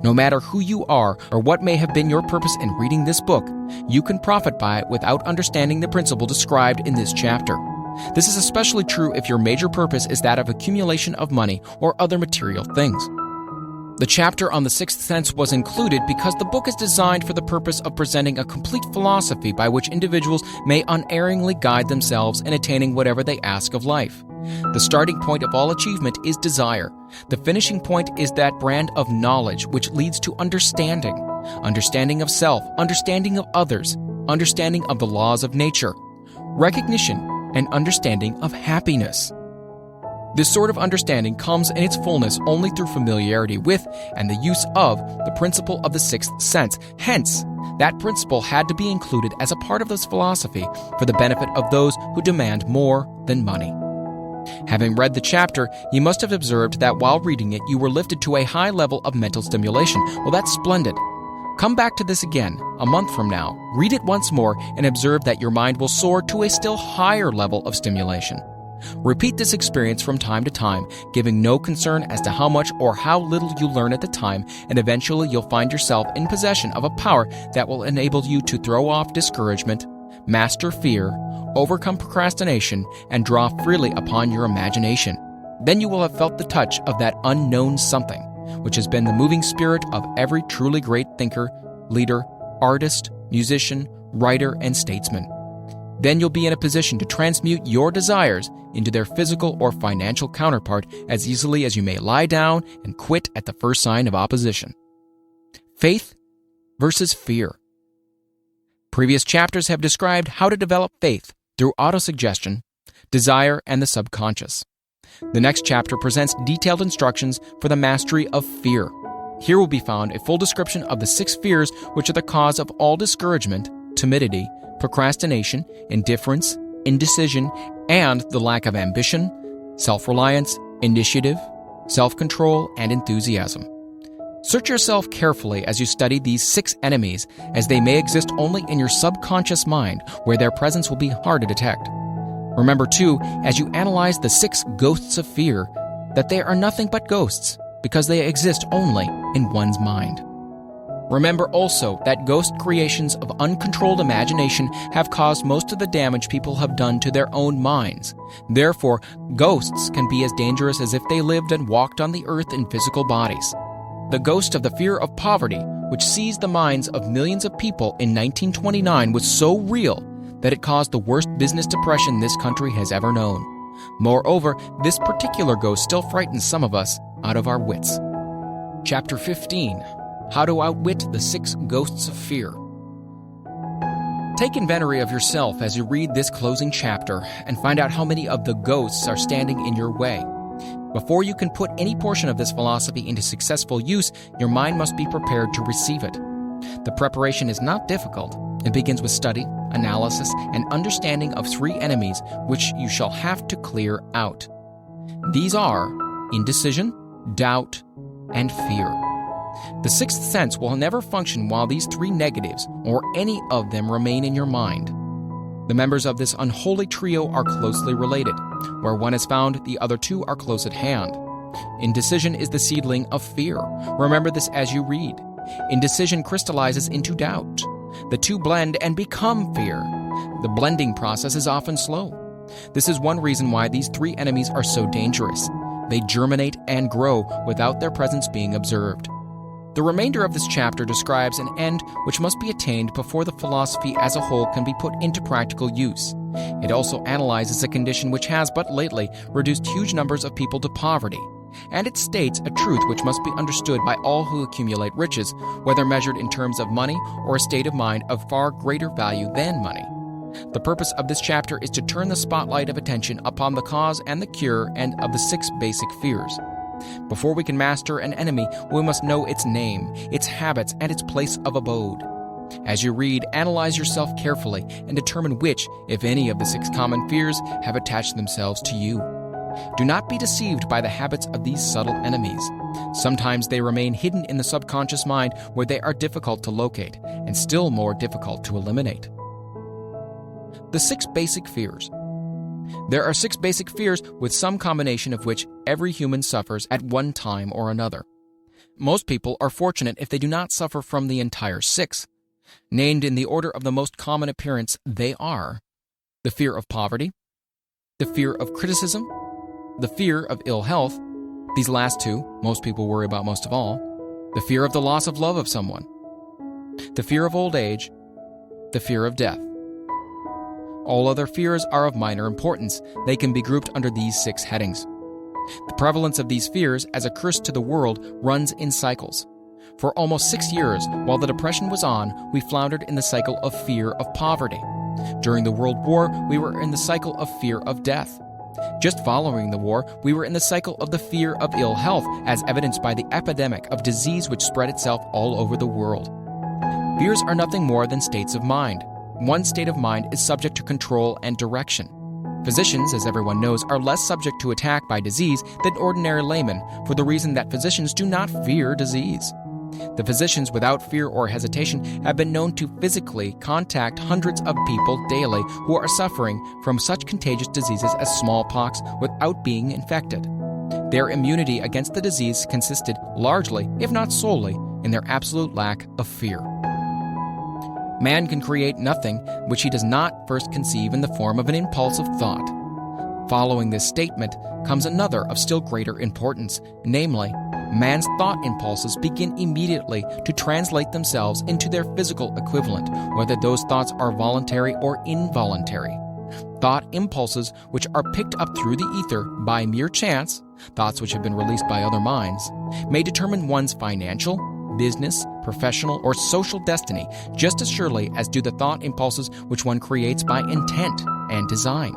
No matter who you are or what may have been your purpose in reading this book, you can profit by it without understanding the principle described in this chapter. This is especially true if your major purpose is that of accumulation of money or other material things. The chapter on the sixth sense was included because the book is designed for the purpose of presenting a complete philosophy by which individuals may unerringly guide themselves in attaining whatever they ask of life. The starting point of all achievement is desire. The finishing point is that brand of knowledge which leads to understanding. Understanding of self, understanding of others, understanding of the laws of nature, recognition, and understanding of happiness. This sort of understanding comes in its fullness only through familiarity with and the use of the principle of the sixth sense. Hence, that principle had to be included as a part of this philosophy for the benefit of those who demand more than money. Having read the chapter, you must have observed that while reading it, you were lifted to a high level of mental stimulation. Well, that's splendid. Come back to this again a month from now, read it once more, and observe that your mind will soar to a still higher level of stimulation. Repeat this experience from time to time, giving no concern as to how much or how little you learn at the time, and eventually you'll find yourself in possession of a power that will enable you to throw off discouragement, master fear, overcome procrastination, and draw freely upon your imagination. Then you will have felt the touch of that unknown something, which has been the moving spirit of every truly great thinker, leader, artist, musician, writer, and statesman. Then you'll be in a position to transmute your desires into their physical or financial counterpart as easily as you may lie down and quit at the first sign of opposition. Faith versus fear. Previous chapters have described how to develop faith through autosuggestion, desire, and the subconscious. The next chapter presents detailed instructions for the mastery of fear. Here will be found a full description of the 6 fears which are the cause of all discouragement, timidity, procrastination, indifference, indecision, and the lack of ambition, self-reliance, initiative, self-control, and enthusiasm. Search yourself carefully as you study these 6 enemies, as they may exist only in your subconscious mind, where their presence will be hard to detect. Remember, too, as you analyze the 6 ghosts of fear, that they are nothing but ghosts, because they exist only in one's mind. Remember also that ghost creations of uncontrolled imagination have caused most of the damage people have done to their own minds. Therefore, ghosts can be as dangerous as if they lived and walked on the earth in physical bodies. The ghost of the fear of poverty, which seized the minds of millions of people in 1929, was so real that it caused the worst business depression this country has ever known. Moreover, this particular ghost still frightens some of us out of our wits. Chapter 15. How to outwit the 6 ghosts of fear. Take inventory of yourself as you read this closing chapter and find out how many of the ghosts are standing in your way. Before you can put any portion of this philosophy into successful use, your mind must be prepared to receive it. The preparation is not difficult. It begins with study, analysis, and understanding of 3 enemies which you shall have to clear out. These are indecision, doubt, and fear. The 6th sense will never function while these 3 negatives, or any of them, remain in your mind. The members of this unholy trio are closely related. Where one is found, the other 2 are close at hand. Indecision is the seedling of fear. Remember this as you read. Indecision crystallizes into doubt. The two blend and become fear. The blending process is often slow. This is one reason why these three enemies are so dangerous. They germinate and grow without their presence being observed. The remainder of this chapter describes an end which must be attained before the philosophy as a whole can be put into practical use. It also analyzes a condition which has but lately reduced huge numbers of people to poverty, and it states a truth which must be understood by all who accumulate riches, whether measured in terms of money or a state of mind of far greater value than money. The purpose of this chapter is to turn the spotlight of attention upon the cause and the cure and of the 6 basic fears. Before we can master an enemy, we must know its name, its habits, and its place of abode. As you read, analyze yourself carefully and determine which, if any, of the 6 common fears have attached themselves to you. Do not be deceived by the habits of these subtle enemies. Sometimes they remain hidden in the subconscious mind where they are difficult to locate and still more difficult to eliminate. The 6 basic fears. There are 6 basic fears with some combination of which every human suffers at one time or another. Most people are fortunate if they do not suffer from the entire 6. Named in the order of the most common appearance, they are the fear of poverty, the fear of criticism, the fear of ill health. These last 2, most people worry about most of all. The fear of the loss of love of someone, the fear of old age, the fear of death. All other fears are of minor importance. They can be grouped under these 6 headings. The prevalence of these fears as a curse to the world runs in cycles. For almost 6 years, while the Depression was on, we floundered in the cycle of fear of poverty. During the World War, we were in the cycle of fear of death. Just following the war, we were in the cycle of the fear of ill health, as evidenced by the epidemic of disease which spread itself all over the world. Fears are nothing more than states of mind. One state of mind is subject to control and direction. Physicians, as everyone knows, are less subject to attack by disease than ordinary laymen for the reason that physicians do not fear disease. The physicians, without fear or hesitation, have been known to physically contact hundreds of people daily who are suffering from such contagious diseases as smallpox without being infected. Their immunity against the disease consisted largely, if not solely, in their absolute lack of fear. Man can create nothing which he does not first conceive in the form of an impulsive thought. Following this statement comes another of still greater importance, namely, man's thought impulses begin immediately to translate themselves into their physical equivalent, whether those thoughts are voluntary or involuntary. Thought impulses which are picked up through the ether by mere chance, thoughts which have been released by other minds, may determine one's financial, business, professional, or social destiny just as surely as do the thought impulses which one creates by intent and design.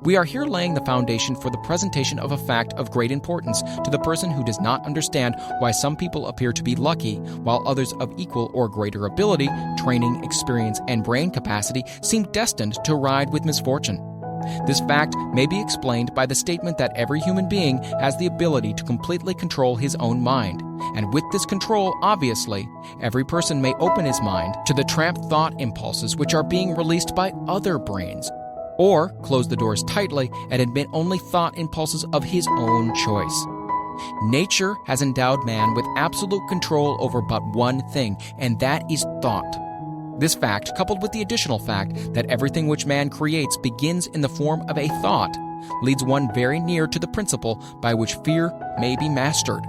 We are here laying the foundation for the presentation of a fact of great importance to the person who does not understand why some people appear to be lucky, while others of equal or greater ability, training, experience, and brain capacity seem destined to ride with misfortune. This fact may be explained by the statement that every human being has the ability to completely control his own mind, and with this control, obviously, every person may open his mind to the tramp thought impulses which are being released by other brains, or close the doors tightly and admit only thought impulses of his own choice. Nature has endowed man with absolute control over but one thing, and that is thought. This fact, coupled with the additional fact that everything which man creates begins in the form of a thought, leads one very near to the principle by which fear may be mastered.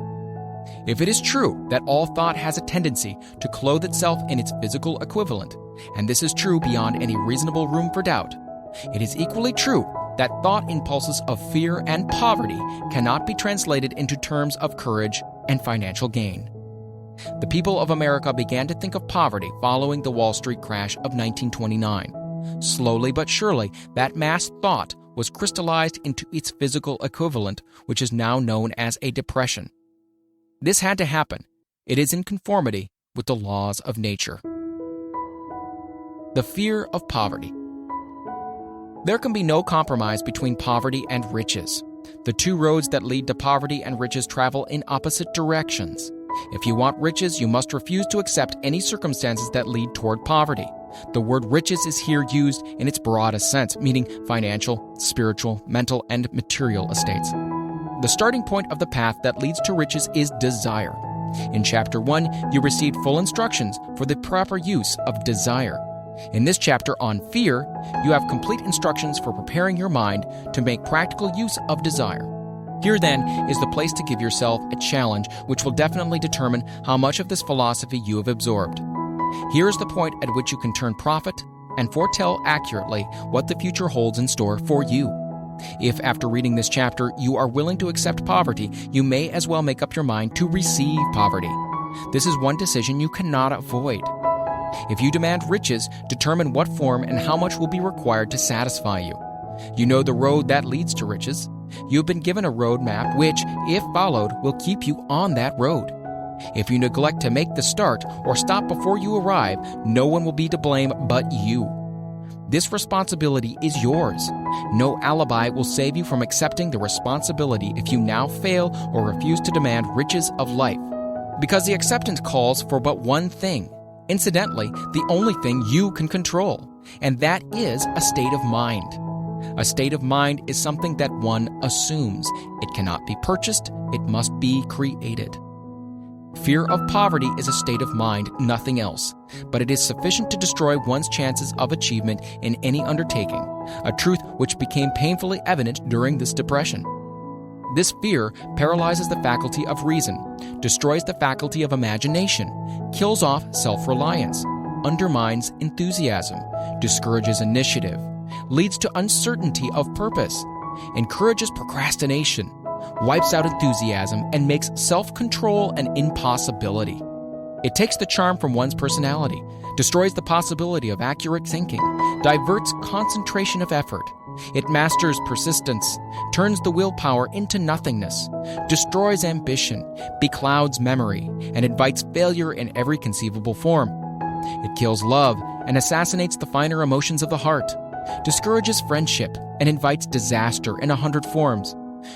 If it is true that all thought has a tendency to clothe itself in its physical equivalent, and this is true beyond any reasonable room for doubt, it is equally true that thought impulses of fear and poverty cannot be translated into terms of courage and financial gain. The people of America began to think of poverty following the Wall Street crash of 1929. Slowly but surely, that mass thought was crystallized into its physical equivalent, which is now known as a depression. This had to happen. It is in conformity with the laws of nature. The fear of poverty. There can be no compromise between poverty and riches. The two roads that lead to poverty and riches travel in opposite directions. If you want riches, you must refuse to accept any circumstances that lead toward poverty. The word riches is here used in its broadest sense, meaning financial, spiritual, mental, and material estates. The starting point of the path that leads to riches is desire. In Chapter 1, you received full instructions for the proper use of desire. In this chapter on fear, you have complete instructions for preparing your mind to make practical use of desire. Here, then, is the place to give yourself a challenge which will definitely determine how much of this philosophy you have absorbed. Here is the point at which you can turn prophet and foretell accurately what the future holds in store for you. If, after reading this chapter, you are willing to accept poverty, you may as well make up your mind to receive poverty. This is one decision you cannot avoid. If you demand riches, determine what form and how much will be required to satisfy you. You know the road that leads to riches. You have been given a road map which, if followed, will keep you on that road. If you neglect to make the start or stop before you arrive, no one will be to blame but you. This responsibility is yours. No alibi will save you from accepting the responsibility if you now fail or refuse to demand riches of life. Because the acceptance calls for but one thing. Incidentally, the only thing you can control, and that is a state of mind. A state of mind is something that one assumes. It cannot be purchased, it must be created. Fear of poverty is a state of mind, nothing else, but it is sufficient to destroy one's chances of achievement in any undertaking, a truth which became painfully evident during this depression. This fear paralyzes the faculty of reason, destroys the faculty of imagination, kills off self-reliance, undermines enthusiasm, discourages initiative, leads to uncertainty of purpose, encourages procrastination, wipes out enthusiasm, and makes self-control an impossibility. It takes the charm from one's personality, destroys the possibility of accurate thinking, diverts concentration of effort. It masters persistence, turns the willpower into nothingness, destroys ambition, beclouds memory, and invites failure in every conceivable form. It kills love and assassinates the finer emotions of the heart, discourages friendship and invites disaster in 100 forms,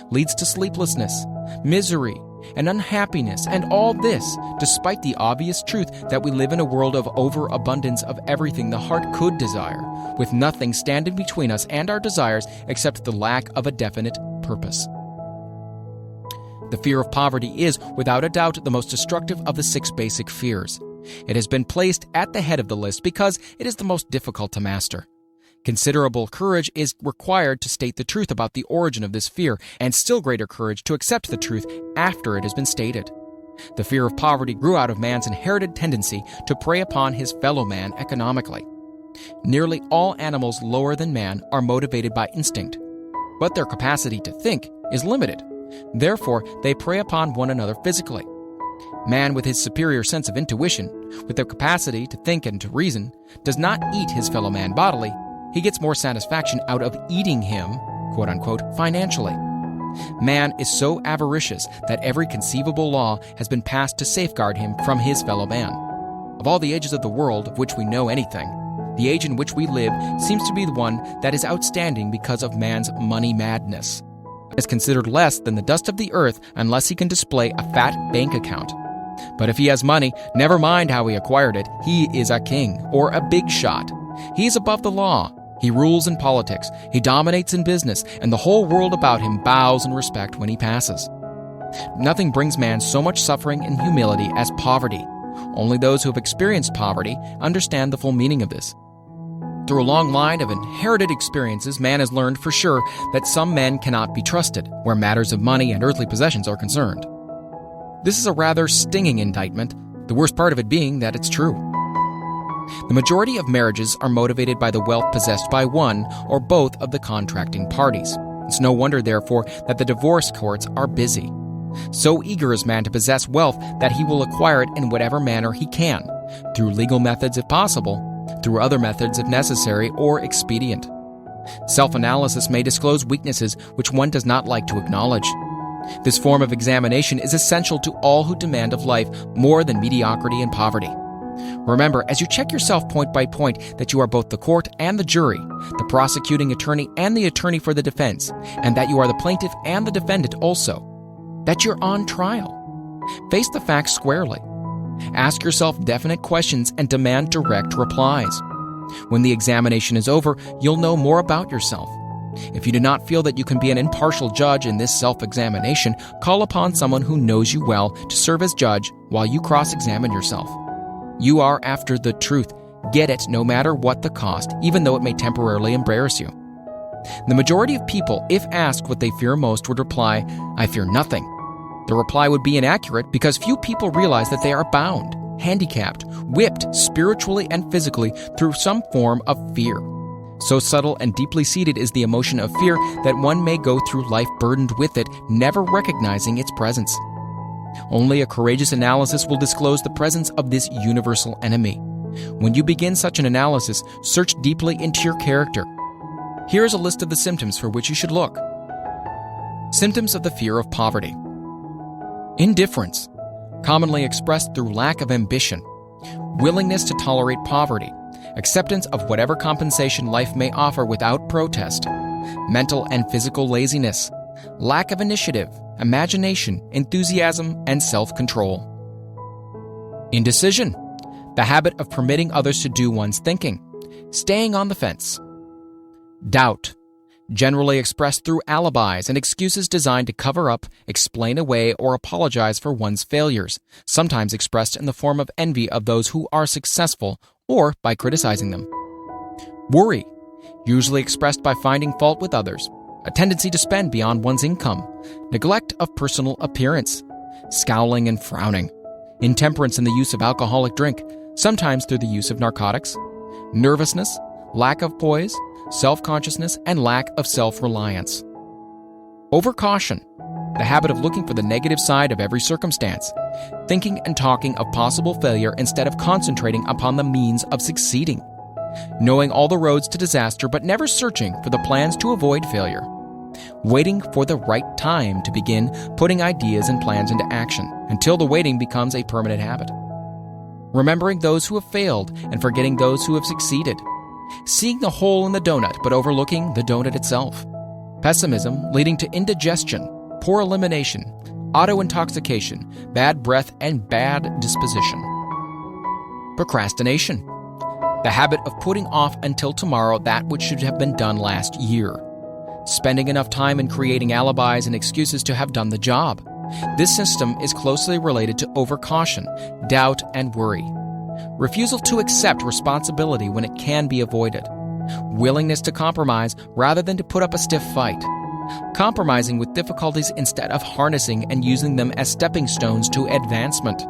leads to sleeplessness, misery, and unhappiness, and all this despite the obvious truth that we live in a world of overabundance of everything the heart could desire, with nothing standing between us and our desires except the lack of a definite purpose. The fear of poverty is, without a doubt, the most destructive of the 6 basic fears. It has been placed at the head of the list because it is the most difficult to master. Considerable courage is required to state the truth about the origin of this fear, and still greater courage to accept the truth after it has been stated. The fear of poverty grew out of man's inherited tendency to prey upon his fellow man economically. Nearly all animals lower than man are motivated by instinct, but their capacity to think is limited. Therefore, they prey upon one another physically. Man, with his superior sense of intuition, with the capacity to think and to reason, does not eat his fellow man bodily. He gets more satisfaction out of eating him, quote-unquote, financially. Man is so avaricious that every conceivable law has been passed to safeguard him from his fellow man. Of all the ages of the world of which we know anything, the age in which we live seems to be the one that is outstanding because of man's money madness. It is considered less than the dust of the earth unless he can display a fat bank account. But if he has money, never mind how he acquired it, he is a king or a big shot. He is above the law. He rules in politics, he dominates in business, and the whole world about him bows in respect when he passes. Nothing brings man so much suffering and humility as poverty. Only those who have experienced poverty understand the full meaning of this. Through a long line of inherited experiences, man has learned for sure that some men cannot be trusted where matters of money and earthly possessions are concerned. This is a rather stinging indictment, the worst part of it being that it's true. The majority of marriages are motivated by the wealth possessed by one or both of the contracting parties. It's no wonder, therefore, that the divorce courts are busy. So eager is man to possess wealth that he will acquire it in whatever manner he can, through legal methods if possible, through other methods if necessary or expedient. Self-analysis may disclose weaknesses which one does not like to acknowledge. This form of examination is essential to all who demand of life more than mediocrity and poverty. Remember, as you check yourself point by point, that you are both the court and the jury, the prosecuting attorney and the attorney for the defense, and that you are the plaintiff and the defendant also. That you're on trial. Face the facts squarely. Ask yourself definite questions and demand direct replies. When the examination is over, you'll know more about yourself. If you do not feel that you can be an impartial judge in this self-examination, call upon someone who knows you well to serve as judge while you cross-examine yourself. You are after the truth. Get it no matter what the cost, even though it may temporarily embarrass you. The majority of people, if asked what they fear most, would reply, "I fear nothing." The reply would be inaccurate because few people realize that they are bound, handicapped, whipped spiritually and physically through some form of fear. So subtle and deeply seated is the emotion of fear that one may go through life burdened with it, never recognizing its presence. Only a courageous analysis will disclose the presence of this universal enemy. When you begin such an analysis, search deeply into your character. Here is a list of the symptoms for which you should look. Symptoms of the fear of poverty. Indifference, commonly expressed through lack of ambition. Willingness to tolerate poverty. Acceptance of whatever compensation life may offer without protest. Mental and physical laziness. Lack of initiative, imagination, enthusiasm, and self-control. Indecision, the habit of permitting others to do one's thinking. Staying on the fence. Doubt, generally expressed through alibis and excuses designed to cover up, explain away, or apologize for one's failures, sometimes expressed in the form of envy of those who are successful or by criticizing them. Worry, usually expressed by finding fault with others, a tendency to spend beyond one's income, neglect of personal appearance, scowling and frowning, intemperance in the use of alcoholic drink, sometimes through the use of narcotics, nervousness, lack of poise, self-consciousness, and lack of self-reliance. Overcaution, the habit of looking for the negative side of every circumstance, thinking and talking of possible failure instead of concentrating upon the means of succeeding, knowing all the roads to disaster but never searching for the plans to avoid failure, waiting for the right time to begin putting ideas and plans into action until the waiting becomes a permanent habit, remembering those who have failed and forgetting those who have succeeded, seeing the hole in the donut but overlooking the donut itself, pessimism leading to indigestion, poor elimination, auto-intoxication, bad breath, and bad disposition. Procrastination, the habit of putting off until tomorrow that which should have been done last year, spending enough time in creating alibis and excuses to have done the job. This system is closely related to overcaution, doubt, and worry. Refusal to accept responsibility when it can be avoided. Willingness to compromise rather than to put up a stiff fight. Compromising with difficulties instead of harnessing and using them as stepping stones to advancement.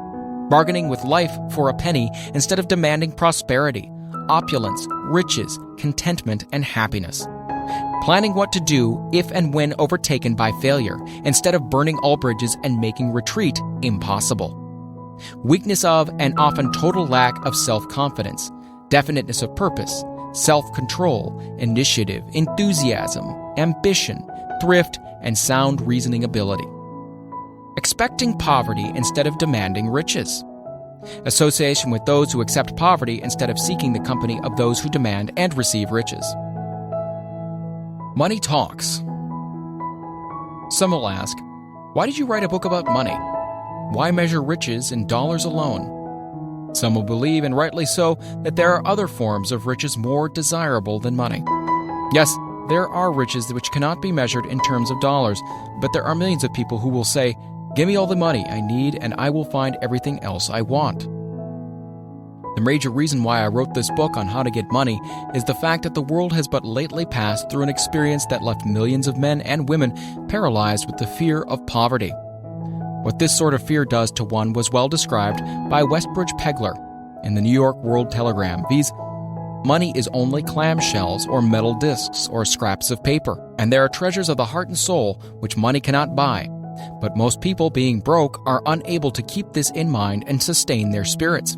Bargaining with life for a penny instead of demanding prosperity, opulence, riches, contentment, and happiness. Planning what to do if and when overtaken by failure instead of burning all bridges and making retreat impossible. Weakness of and often total lack of self-confidence, definiteness of purpose, self-control, initiative, enthusiasm, ambition, thrift, and sound reasoning ability. Expecting poverty instead of demanding riches. Association with those who accept poverty instead of seeking the company of those who demand and receive riches. Money talks. Some will ask, why did you write a book about money? Why measure riches in dollars alone? Some will believe, and rightly so, that there are other forms of riches more desirable than money. Yes, there are riches which cannot be measured in terms of dollars, but there are millions of people who will say, "Give me all the money I need and I will find everything else I want." The major reason why I wrote this book on how to get money is the fact that the world has but lately passed through an experience that left millions of men and women paralyzed with the fear of poverty. What this sort of fear does to one was well described by Westbridge Pegler in the New York World Telegram, viz. Money is only clamshells or metal discs or scraps of paper, and there are treasures of the heart and soul which money cannot buy. But most people, being broke, are unable to keep this in mind and sustain their spirits.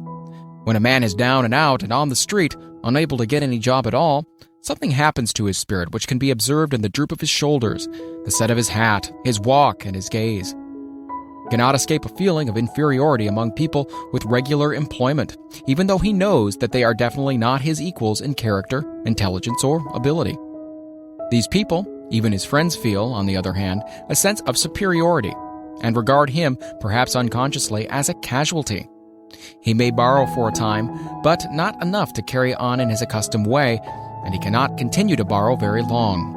When a man is down and out and on the street, unable to get any job at all, something happens to his spirit which can be observed in the droop of his shoulders, the set of his hat, his walk, and his gaze. He cannot escape a feeling of inferiority among people with regular employment, even though he knows that they are definitely not his equals in character, intelligence, or ability. These people, even his friends, feel, on the other hand, a sense of superiority, and regard him, perhaps unconsciously, as a casualty. He may borrow for a time, but not enough to carry on in his accustomed way, and he cannot continue to borrow very long.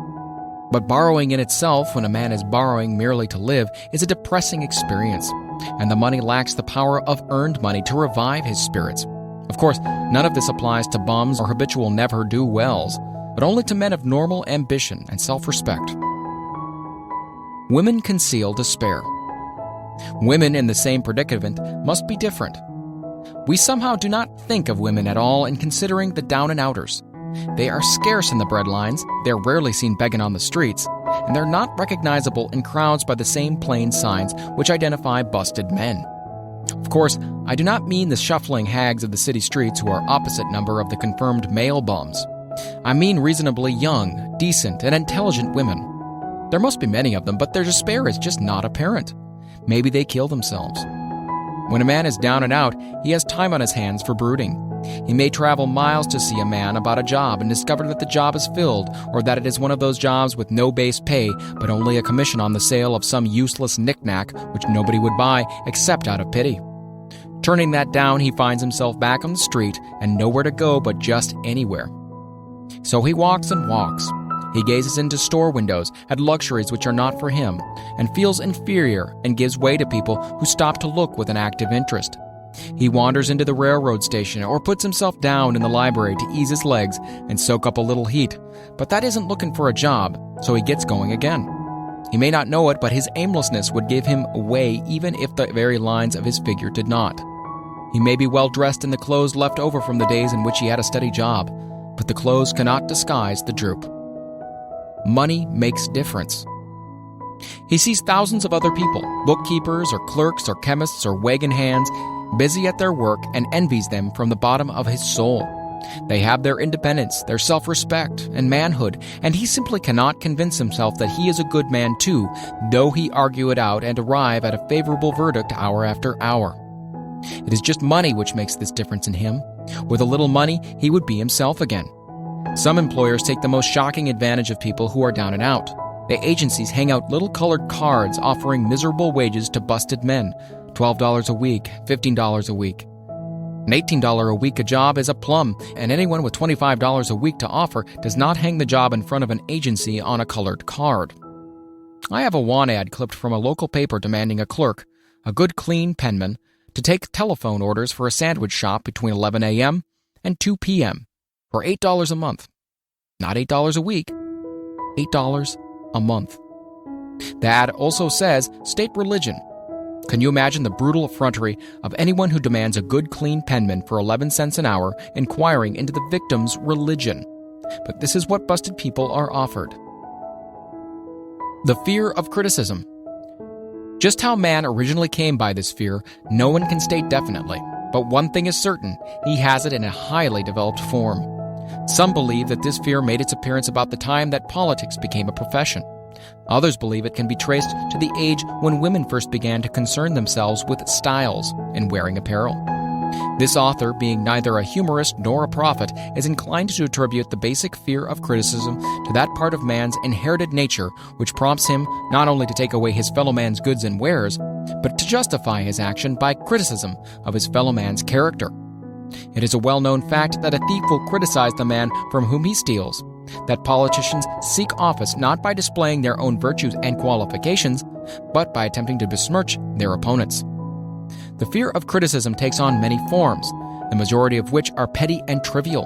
But borrowing in itself, when a man is borrowing merely to live, is a depressing experience, and the money lacks the power of earned money to revive his spirits. Of course, none of this applies to bums or habitual never-do-wells, but only to men of normal ambition and self-respect. Women conceal despair. Women in the same predicament must be different. We somehow do not think of women at all in considering the down-and-outers. They are scarce in the breadlines, they're rarely seen begging on the streets, and they're not recognizable in crowds by the same plain signs which identify busted men. Of course, I do not mean the shuffling hags of the city streets who are opposite number of the confirmed male bums. I mean reasonably young, decent, and intelligent women. There must be many of them, but their despair is just not apparent. Maybe they kill themselves. When a man is down and out, he has time on his hands for brooding. He may travel miles to see a man about a job and discover that the job is filled, or that it is one of those jobs with no base pay, but only a commission on the sale of some useless knick-knack which nobody would buy except out of pity. Turning that down, he finds himself back on the street and nowhere to go but just anywhere. So he walks and walks. He gazes into store windows at luxuries which are not for him, and feels inferior and gives way to people who stop to look with an active interest. He wanders into the railroad station or puts himself down in the library to ease his legs and soak up a little heat, but that isn't looking for a job, so he gets going again. He may not know it, but his aimlessness would give him away even if the very lines of his figure did not. He may be well dressed in the clothes left over from the days in which he had a steady job, but the clothes cannot disguise the droop. Money makes difference. He sees thousands of other people, bookkeepers or clerks or chemists or wagon hands, busy at their work, and envies them from the bottom of his soul. They have their independence, their self-respect, and manhood, and he simply cannot convince himself that he is a good man too, though he argue it out and arrive at a favorable verdict hour after hour. It is just money which makes this difference in him. With a little money, he would be himself again. Some employers take the most shocking advantage of people who are down and out. The agencies hang out little colored cards offering miserable wages to busted men, $12 a week, $15 a week. An $18 a week a job is a plum, and anyone with $25 a week to offer does not hang the job in front of an agency on a colored card. I have a want ad clipped from a local paper demanding a clerk, a good clean penman, to take telephone orders for a sandwich shop between 11 a.m. and 2 p.m. for $8 a month. Not $8 a week, $8 a month. The ad also says, state religion. Can you imagine the brutal effrontery of anyone who demands a good clean penman for 11 cents an hour inquiring into the victim's religion? But this is what busted people are offered. The fear of criticism. Just how man originally came by this fear, no one can state definitely. But one thing is certain, he has it in a highly developed form. Some believe that this fear made its appearance about the time that politics became a profession. Others believe it can be traced to the age when women first began to concern themselves with styles in wearing apparel. This author, being neither a humorist nor a prophet, is inclined to attribute the basic fear of criticism to that part of man's inherited nature which prompts him not only to take away his fellow man's goods and wares, but to justify his action by criticism of his fellow man's character. It is a well-known fact that a thief will criticize the man from whom he steals, that politicians seek office not by displaying their own virtues and qualifications, but by attempting to besmirch their opponents. The fear of criticism takes on many forms, the majority of which are petty and trivial.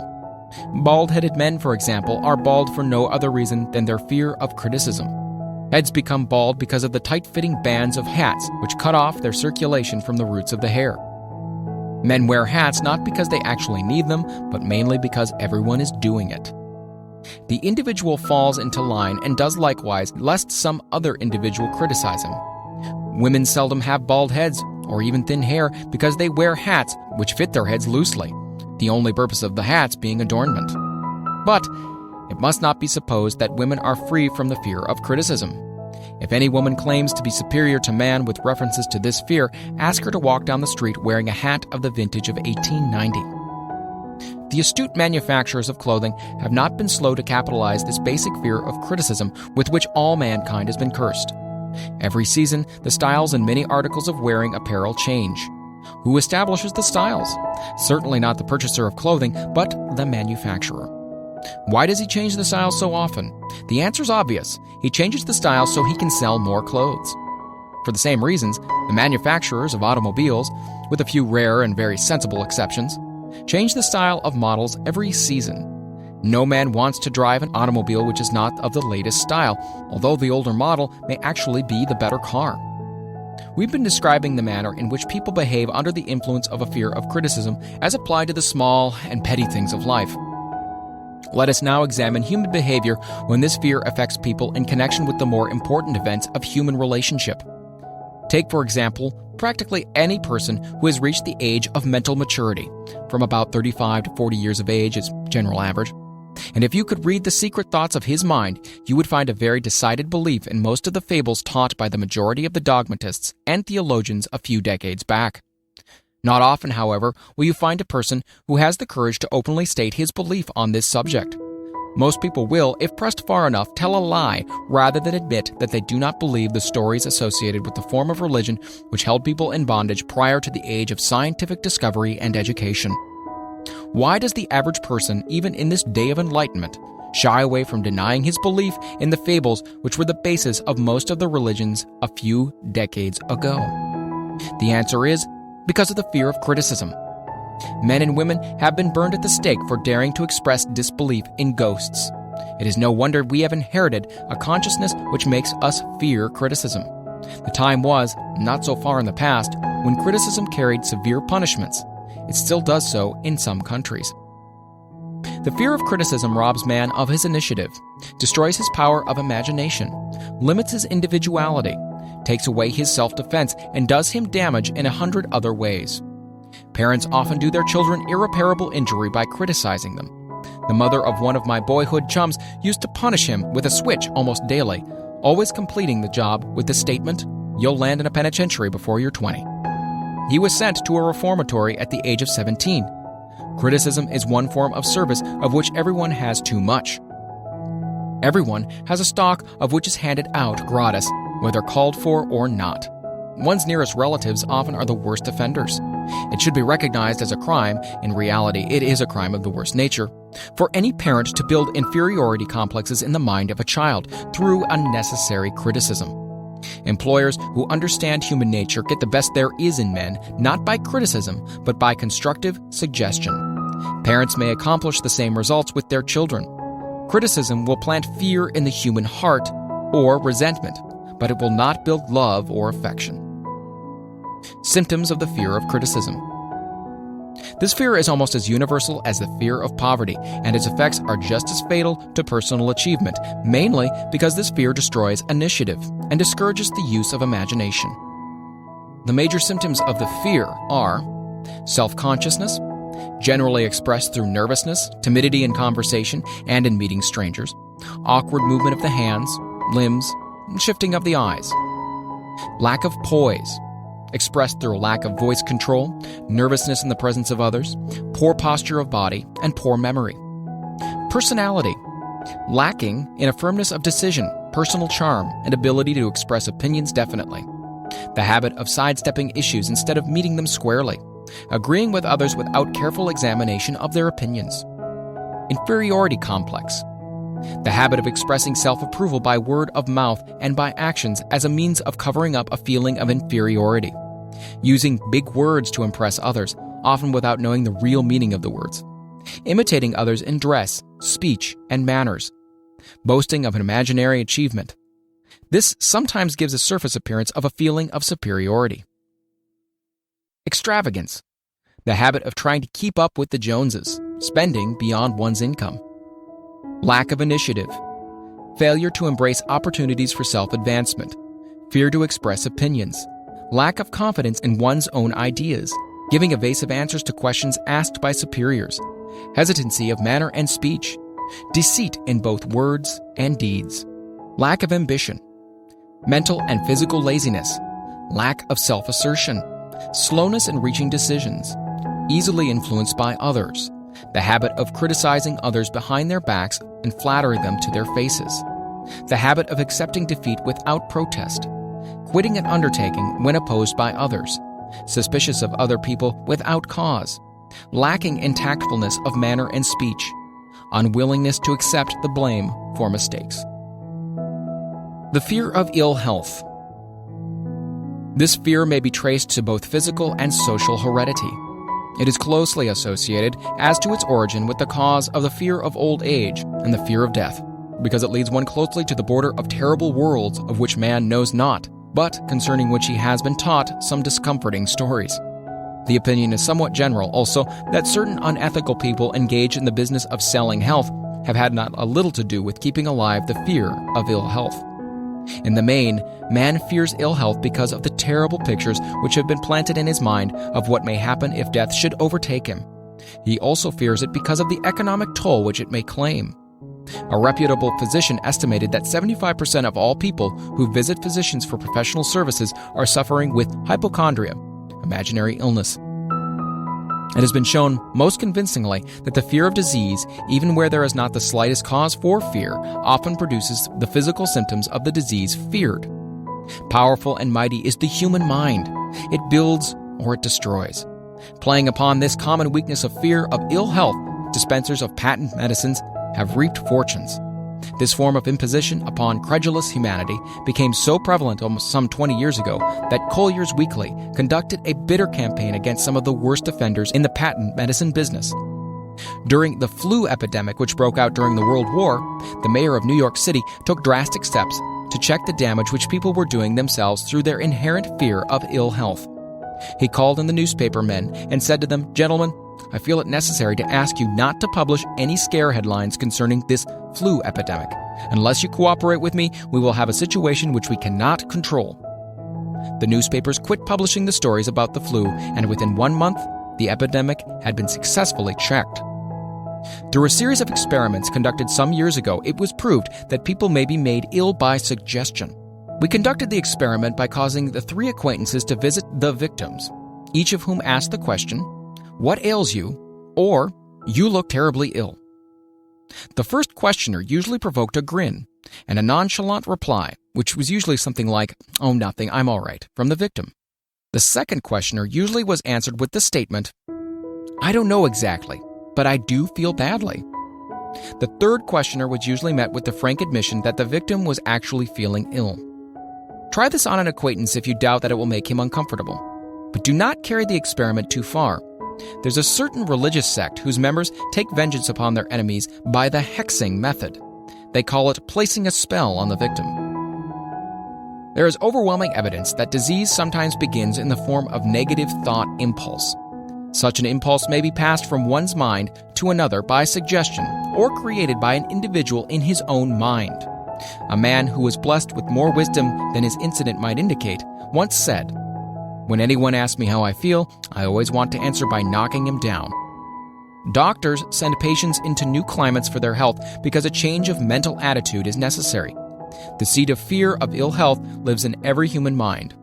Bald-headed men, for example, are bald for no other reason than their fear of criticism. Heads become bald because of the tight-fitting bands of hats which cut off their circulation from the roots of the hair. Men wear hats not because they actually need them, but mainly because everyone is doing it. The individual falls into line and does likewise, lest some other individual criticize him. Women seldom have bald heads or even thin hair because they wear hats which fit their heads loosely, the only purpose of the hats being adornment. But it must not be supposed that women are free from the fear of criticism. If any woman claims to be superior to man with references to this fear, ask her to walk down the street wearing a hat of the vintage of 1890. The astute manufacturers of clothing have not been slow to capitalize this basic fear of criticism with which all mankind has been cursed. Every season, the styles and many articles of wearing apparel change. Who establishes the styles? Certainly not the purchaser of clothing, but the manufacturer. Why does he change the style so often? The answer's obvious. He changes the style so he can sell more clothes. For the same reasons, the manufacturers of automobiles, with a few rare and very sensible exceptions, change the style of models every season. No man wants to drive an automobile which is not of the latest style, although the older model may actually be the better car. We've been describing the manner in which people behave under the influence of a fear of criticism as applied to the small and petty things of life. Let us now examine human behavior when this fear affects people in connection with the more important events of human relationship. Take, for example, practically any person who has reached the age of mental maturity, from about 35 to 40 years of age is general average. And if you could read the secret thoughts of his mind, you would find a very decided belief in most of the fables taught by the majority of the dogmatists and theologians a few decades back. Not often, however, will you find a person who has the courage to openly state his belief on this subject. Most people will, if pressed far enough, tell a lie rather than admit that they do not believe the stories associated with the form of religion which held people in bondage prior to the age of scientific discovery and education. Why does the average person, even in this day of enlightenment, shy away from denying his belief in the fables which were the basis of most of the religions a few decades ago? The answer is because of the fear of criticism. Men and women have been burned at the stake for daring to express disbelief in ghosts. It is no wonder we have inherited a consciousness which makes us fear criticism. The time was, not so far in the past, when criticism carried severe punishments. It still does so in some countries. The fear of criticism robs man of his initiative, destroys his power of imagination, limits his individuality, takes away his self-defense, and does him damage in 100 other ways. Parents often do their children irreparable injury by criticizing them. The mother of one of my boyhood chums used to punish him with a switch almost daily, always completing the job with the statement, "You'll land in a penitentiary before you're 20. He was sent to a reformatory at the age of 17. Criticism is one form of service of which everyone has too much. Everyone has a stock of which is handed out gratis, whether called for or not. One's nearest relatives often are the worst offenders. It should be recognized as a crime, in reality it is a crime of the worst nature, for any parent to build inferiority complexes in the mind of a child through unnecessary criticism. Employers who understand human nature get the best there is in men, not by criticism, but by constructive suggestion. Parents may accomplish the same results with their children. Criticism will plant fear in the human heart or resentment, but it will not build love or affection. Symptoms of the fear of criticism. This fear is almost as universal as the fear of poverty, and its effects are just as fatal to personal achievement, mainly because this fear destroys initiative and discourages the use of imagination. The major symptoms of the fear are self-consciousness, generally expressed through nervousness, timidity in conversation and in meeting strangers, awkward movement of the hands, limbs, and shifting of the eyes, lack of poise, expressed through a lack of voice control, nervousness in the presence of others, poor posture of body, and poor memory. Personality, lacking in a firmness of decision, personal charm, and ability to express opinions definitely. The habit of sidestepping issues instead of meeting them squarely, agreeing with others without careful examination of their opinions. Inferiority complex, the habit of expressing self-approval by word of mouth and by actions as a means of covering up a feeling of inferiority. Using big words to impress others, often without knowing the real meaning of the words. Imitating others in dress, speech, and manners. Boasting of an imaginary achievement. This sometimes gives a surface appearance of a feeling of superiority. Extravagance, the habit of trying to keep up with the Joneses, spending beyond one's income. Lack of initiative, failure to embrace opportunities for self-advancement, fear to express opinions, lack of confidence in one's own ideas, giving evasive answers to questions asked by superiors, hesitancy of manner and speech, deceit in both words and deeds, lack of ambition, mental and physical laziness, lack of self-assertion, slowness in reaching decisions, easily influenced by others, the habit of criticizing others behind their backs and flattering them to their faces, the habit of accepting defeat without protest, quitting an undertaking when opposed by others, suspicious of other people without cause, lacking in tactfulness of manner and speech, unwillingness to accept the blame for mistakes. The fear of ill health. This fear may be traced to both physical and social heredity. It is closely associated as to its origin with the cause of the fear of old age and the fear of death, because it leads one closely to the border of terrible worlds of which man knows not, but concerning which he has been taught some discomforting stories. The opinion is somewhat general also that certain unethical people engaged in the business of selling health have had not a little to do with keeping alive the fear of ill health. In the main, man fears ill health because of the terrible pictures which have been planted in his mind of what may happen if death should overtake him. He also fears it because of the economic toll which it may claim. A reputable physician estimated that 75% of all people who visit physicians for professional services are suffering with hypochondria, imaginary illness. It has been shown most convincingly that the fear of disease, even where there is not the slightest cause for fear, often produces the physical symptoms of the disease feared. Powerful and mighty is the human mind. It builds or it destroys. Playing upon this common weakness of fear of ill health, dispensers of patent medicines have reaped fortunes. This form of imposition upon credulous humanity became so prevalent almost some 20 years ago that Collier's Weekly conducted a bitter campaign against some of the worst offenders in the patent medicine business. During the flu epidemic which broke out during the World War, the mayor of New York City took drastic steps to check the damage which people were doing themselves through their inherent fear of ill health. He called in the newspaper men and said to them, "Gentlemen, I feel it necessary to ask you not to publish any scare headlines concerning this flu epidemic. Unless you cooperate with me, we will have a situation which we cannot control." The newspapers quit publishing the stories about the flu, and within 1 month, the epidemic had been successfully checked. Through a series of experiments conducted some years ago, it was proved that people may be made ill by suggestion. We conducted the experiment by causing the 3 acquaintances to visit the victims, each of whom asked the question, "What ails you?" or "You look terribly ill." The first questioner usually provoked a grin and a nonchalant reply, which was usually something like, "Oh, nothing, I'm all right," from the victim. The second questioner usually was answered with the statement, "I don't know exactly, but I do feel badly." The third questioner was usually met with the frank admission that the victim was actually feeling ill. Try this on an acquaintance if you doubt that it will make him uncomfortable. But do not carry the experiment too far. There's a certain religious sect whose members take vengeance upon their enemies by the hexing method. They call it placing a spell on the victim. There is overwhelming evidence that disease sometimes begins in the form of negative thought impulse. Such an impulse may be passed from one's mind to another by suggestion or created by an individual in his own mind. A man who was blessed with more wisdom than his incident might indicate once said, "When anyone asks me how I feel, I always want to answer by knocking him down." Doctors send patients into new climates for their health because a change of mental attitude is necessary. The seed of fear of ill health lives in every human mind.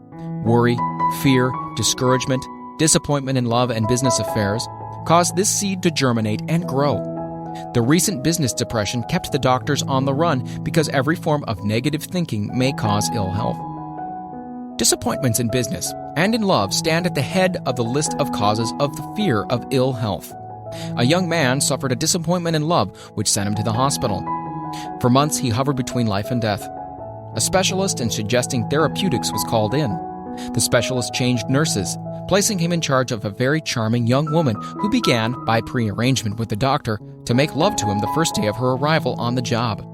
Worry, fear, discouragement, disappointment in love and business affairs cause this seed to germinate and grow. The recent business depression kept the doctors on the run because every form of negative thinking may cause ill health. Disappointments in business and in love stand at the head of the list of causes of the fear of ill health. A young man suffered a disappointment in love, which sent him to the hospital. For months, he hovered between life and death. A specialist in suggesting therapeutics was called in. The specialist changed nurses, placing him in charge of a very charming young woman who began, by prearrangement with the doctor, to make love to him the first day of her arrival on the job.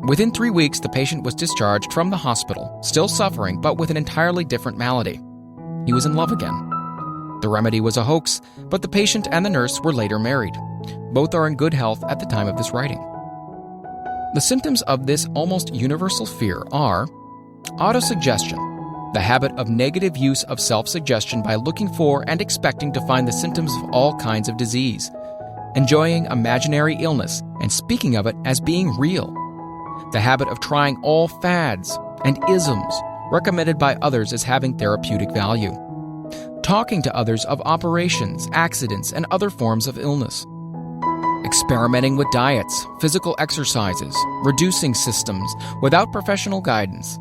Within 3 weeks, the patient was discharged from the hospital, still suffering, but with an entirely different malady. He was in love again. The remedy was a hoax, but the patient and the nurse were later married. Both are in good health at the time of this writing. The symptoms of this almost universal fear are autosuggestion, the habit of negative use of self-suggestion by looking for and expecting to find the symptoms of all kinds of disease, enjoying imaginary illness and speaking of it as being real, the habit of trying all fads and isms recommended by others as having therapeutic value, talking to others of operations, accidents, and other forms of illness, experimenting with diets, physical exercises, reducing systems without professional guidance,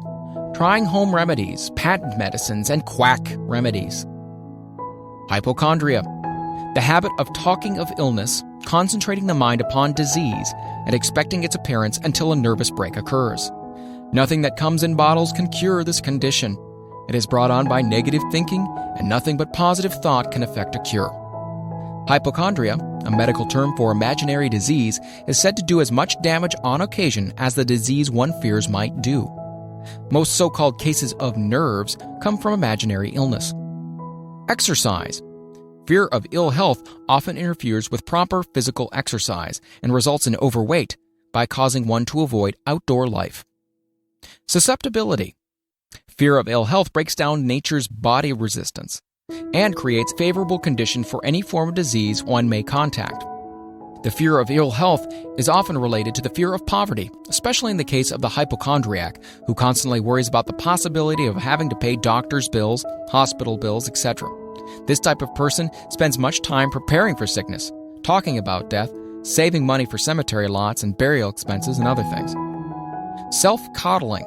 trying home remedies, patent medicines, and quack remedies. Hypochondria, The habit of talking of illness, concentrating the mind upon disease, and expecting its appearance until a nervous break occurs. Nothing that comes in bottles can cure this condition. It is brought on by negative thinking, and nothing but positive thought can effect a cure. Hypochondria, a medical term for imaginary disease, is said to do as much damage on occasion as the disease one fears might do. Most so-called cases of nerves come from imaginary illness. Exercise. Fear of ill health often interferes with proper physical exercise and results in overweight by causing one to avoid outdoor life. Susceptibility. Fear of ill health breaks down nature's body resistance and creates favorable condition for any form of disease one may contact. The fear of ill health is often related to the fear of poverty, especially in the case of the hypochondriac, who constantly worries about the possibility of having to pay doctor's bills, hospital bills, etc. This type of person spends much time preparing for sickness, talking about death, saving money for cemetery lots and burial expenses and other things. Self-coddling.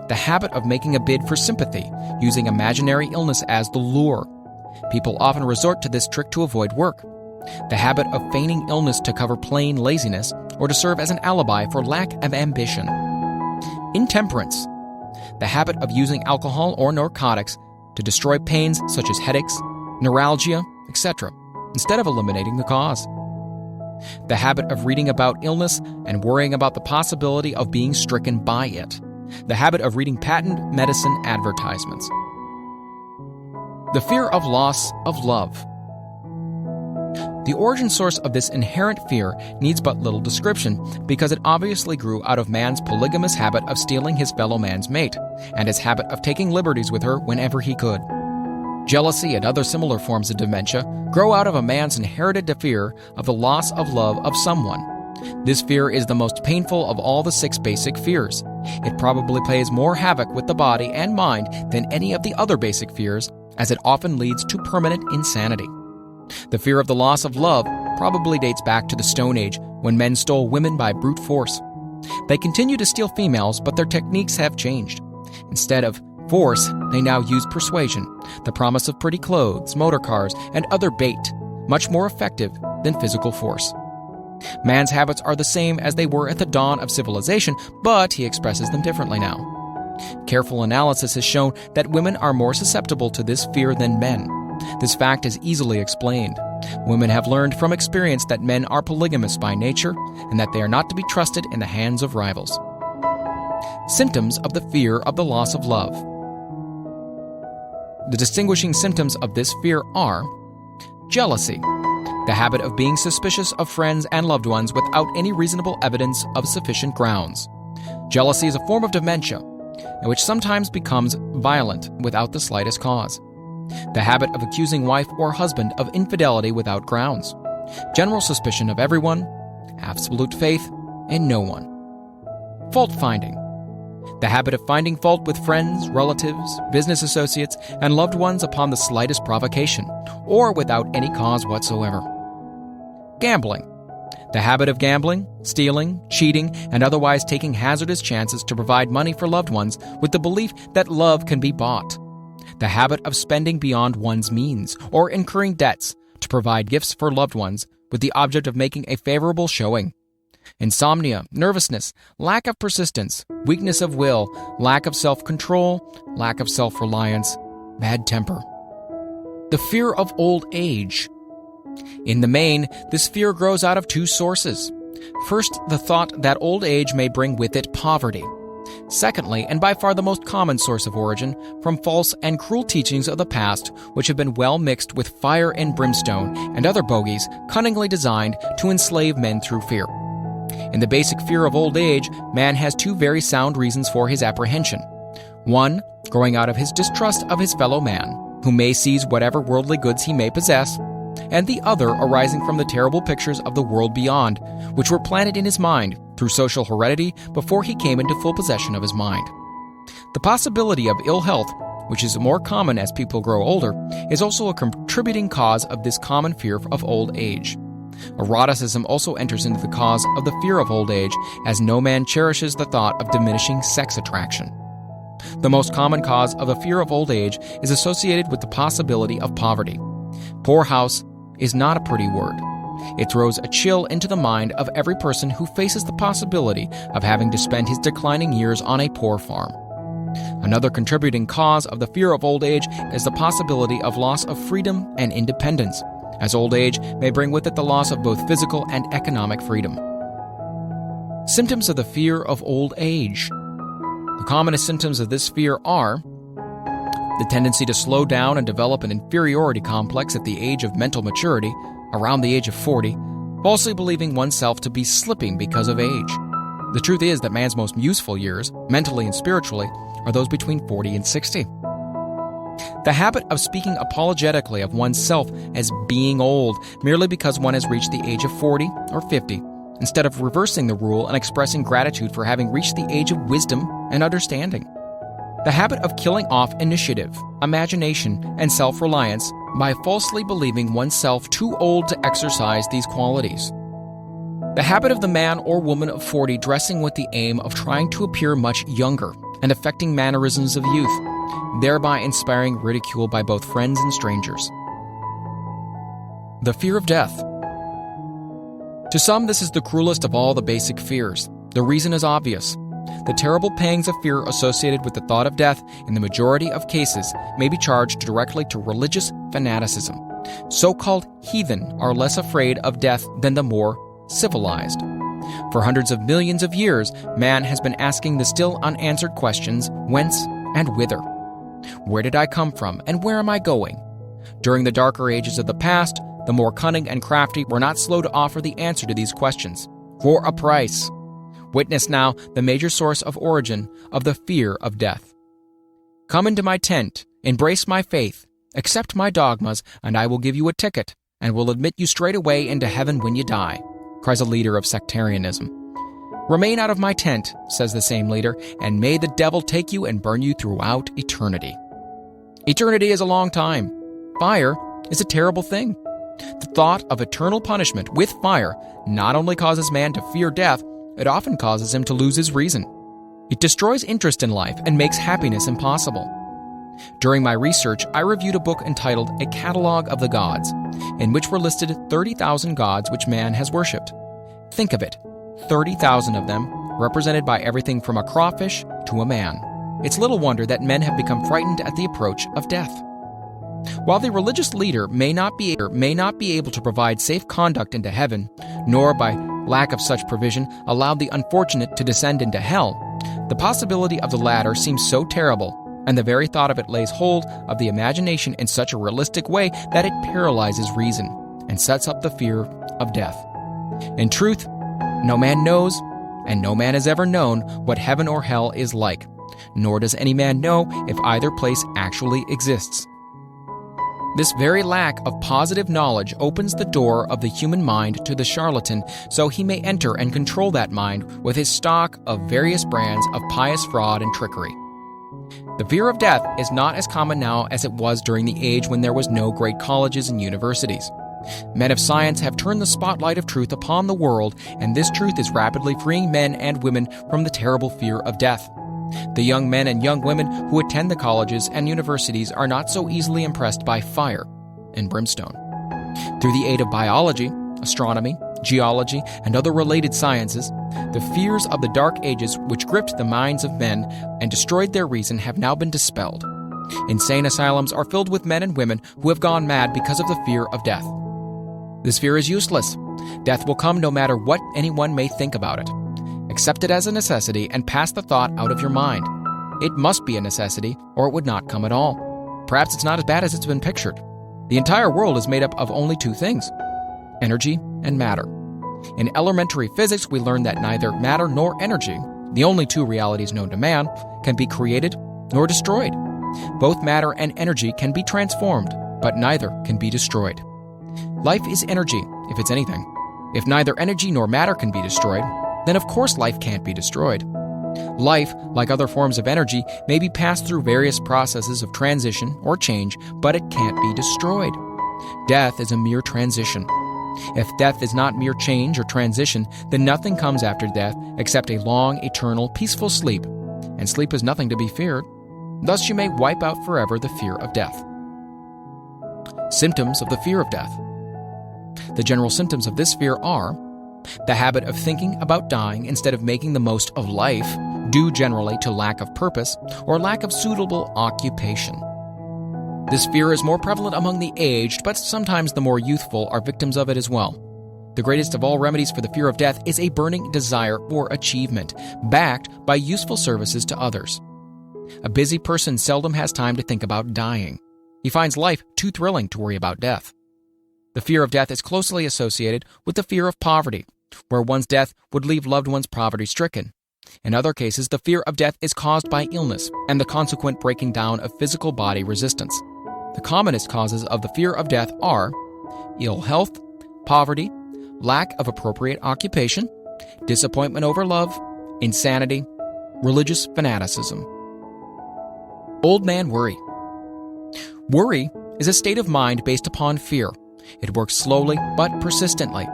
The habit of making a bid for sympathy, using imaginary illness as the lure. People often resort to this trick to avoid work. The habit of feigning illness to cover plain laziness or to serve as an alibi for lack of ambition. Intemperance. The habit of using alcohol or narcotics to destroy pains such as headaches, neuralgia, etc., instead of eliminating the cause. The habit of reading about illness and worrying about the possibility of being stricken by it. The habit of reading patent medicine advertisements. The fear of loss of love. The origin source of this inherent fear needs but little description because it obviously grew out of man's polygamous habit of stealing his fellow man's mate and his habit of taking liberties with her whenever he could. Jealousy and other similar forms of dementia grow out of a man's inherited fear of the loss of love of someone. This fear is the most painful of all the 6 basic fears. It probably plays more havoc with the body and mind than any of the other basic fears, as it often leads to permanent insanity. The fear of the loss of love probably dates back to the Stone Age, when men stole women by brute force. They continue to steal females, but their techniques have changed. Instead of force, they now use persuasion, the promise of pretty clothes, motor cars, and other bait, much more effective than physical force. Man's habits are the same as they were at the dawn of civilization, but he expresses them differently now. Careful analysis has shown that women are more susceptible to this fear than men. This fact is easily explained. Women have learned from experience that men are polygamous by nature and that they are not to be trusted in the hands of rivals. Symptoms of the fear of the loss of love. The distinguishing symptoms of this fear are jealousy, the habit of being suspicious of friends and loved ones without any reasonable evidence of sufficient grounds. Jealousy is a form of dementia, which sometimes becomes violent without the slightest cause. The habit of accusing wife or husband of infidelity without grounds. General suspicion of everyone, absolute faith in no one. Fault-finding. The habit of finding fault with friends, relatives, business associates, and loved ones upon the slightest provocation, or without any cause whatsoever. Gambling. The habit of gambling, stealing, cheating, and otherwise taking hazardous chances to provide money for loved ones with the belief that love can be bought. The habit of spending beyond one's means or incurring debts to provide gifts for loved ones with the object of making a favorable showing. Insomnia, nervousness, lack of persistence, weakness of will, lack of self-control, lack of self-reliance, bad temper. The fear of old age. In the main, this fear grows out of 2 sources. First, the thought that old age may bring with it poverty. Secondly, and by far the most common source of origin, from false and cruel teachings of the past which have been well mixed with fire and brimstone and other bogies cunningly designed to enslave men through fear. In the basic fear of old age, man has 2 very sound reasons for his apprehension. One, growing out of his distrust of his fellow man, who may seize whatever worldly goods he may possess, and the other arising from the terrible pictures of the world beyond, which were planted in his mind through social heredity before he came into full possession of his mind. The possibility of ill health, which is more common as people grow older, is also a contributing cause of this common fear of old age. Eroticism also enters into the cause of the fear of old age, as no man cherishes the thought of diminishing sex attraction. The most common cause of a fear of old age is associated with the possibility of poverty. Poor house is not a pretty word. It throws a chill into the mind of every person who faces the possibility of having to spend his declining years on a poor farm. Another contributing cause of the fear of old age is the possibility of loss of freedom and independence, as old age may bring with it the loss of both physical and economic freedom. Symptoms of the fear of old age. The commonest symptoms of this fear are the tendency to slow down and develop an inferiority complex at the age of mental maturity, around the age of 40, falsely believing oneself to be slipping because of age. The truth is that man's most useful years, mentally and spiritually, are those between 40 and 60. The habit of speaking apologetically of oneself as being old merely because one has reached the age of 40 or 50, instead of reversing the rule and expressing gratitude for having reached the age of wisdom and understanding. The habit of killing off initiative, imagination, and self-reliance by falsely believing oneself too old to exercise these qualities. The habit of the man or woman of 40 dressing with the aim of trying to appear much younger and affecting mannerisms of youth, thereby inspiring ridicule by both friends and strangers. The fear of death. To some, this is the cruelest of all the basic fears. The reason is obvious. The terrible pangs of fear associated with the thought of death in the majority of cases may be charged directly to religious fanaticism. So-called heathen are less afraid of death than the more civilized. For hundreds of millions of years, man has been asking the still unanswered questions, whence and whither? Where did I come from, and where am I going? During the darker ages of the past, the more cunning and crafty were not slow to offer the answer to these questions, for a price. Witness now the major source of origin of the fear of death. Come into my tent, embrace my faith, accept my dogmas, and I will give you a ticket, and will admit you straight away into heaven when you die, cries a leader of sectarianism. Remain out of my tent, says the same leader, and may the devil take you and burn you throughout eternity. Eternity is a long time. Fire is a terrible thing. The thought of eternal punishment with fire not only causes man to fear death, it often causes him to lose his reason. It destroys interest in life and makes happiness impossible. During my research, I reviewed a book entitled A Catalog of the Gods, in which were listed 30,000 gods which man has worshipped. Think of it, 30,000 of them, represented by everything from a crawfish to a man. It's little wonder that men have become frightened at the approach of death. While the religious leader may not be able to provide safe conduct into heaven, nor by lack of such provision allow the unfortunate to descend into hell, the possibility of the latter seems so terrible, and the very thought of it lays hold of the imagination in such a realistic way that it paralyzes reason and sets up the fear of death. In truth, no man knows, and no man has ever known what heaven or hell is like, nor does any man know if either place actually exists. This very lack of positive knowledge opens the door of the human mind to the charlatan, so he may enter and control that mind with his stock of various brands of pious fraud and trickery. The fear of death is not as common now as it was during the age when there was no great colleges and universities. Men of science have turned the spotlight of truth upon the world, and this truth is rapidly freeing men and women from the terrible fear of death. The young men and young women who attend the colleges and universities are not so easily impressed by fire and brimstone. Through the aid of biology, astronomy, geology, and other related sciences, the fears of the Dark Ages which gripped the minds of men and destroyed their reason have now been dispelled. Insane asylums are filled with men and women who have gone mad because of the fear of death. This fear is useless. Death will come no matter what anyone may think about it. Accept it as a necessity and pass the thought out of your mind. It must be a necessity, or it would not come at all. Perhaps it's not as bad as it's been pictured. The entire world is made up of only two things: energy and matter. In elementary physics, we learn that neither matter nor energy, the only two realities known to man, can be created nor destroyed. Both matter and energy can be transformed, but neither can be destroyed. Life is energy, if it's anything. If neither energy nor matter can be destroyed, then of course life can't be destroyed. Life, like other forms of energy, may be passed through various processes of transition or change, but it can't be destroyed. Death is a mere transition. If death is not mere change or transition, then nothing comes after death except a long, eternal, peaceful sleep, and sleep is nothing to be feared. Thus you may wipe out forever the fear of death. Symptoms of the fear of death. The general symptoms of this fear are the habit of thinking about dying instead of making the most of life, due generally to lack of purpose or lack of suitable occupation. This fear is more prevalent among the aged, but sometimes the more youthful are victims of it as well. The greatest of all remedies for the fear of death is a burning desire for achievement, backed by useful services to others. A busy person seldom has time to think about dying. He finds life too thrilling to worry about death. The fear of death is closely associated with the fear of poverty, where one's death would leave loved ones poverty-stricken. In other cases, the fear of death is caused by illness and the consequent breaking down of physical body resistance. The commonest causes of the fear of death are ill health, poverty, lack of appropriate occupation, disappointment over love, insanity, religious fanaticism. Old man worry. Worry is a state of mind based upon fear. It works slowly but persistently.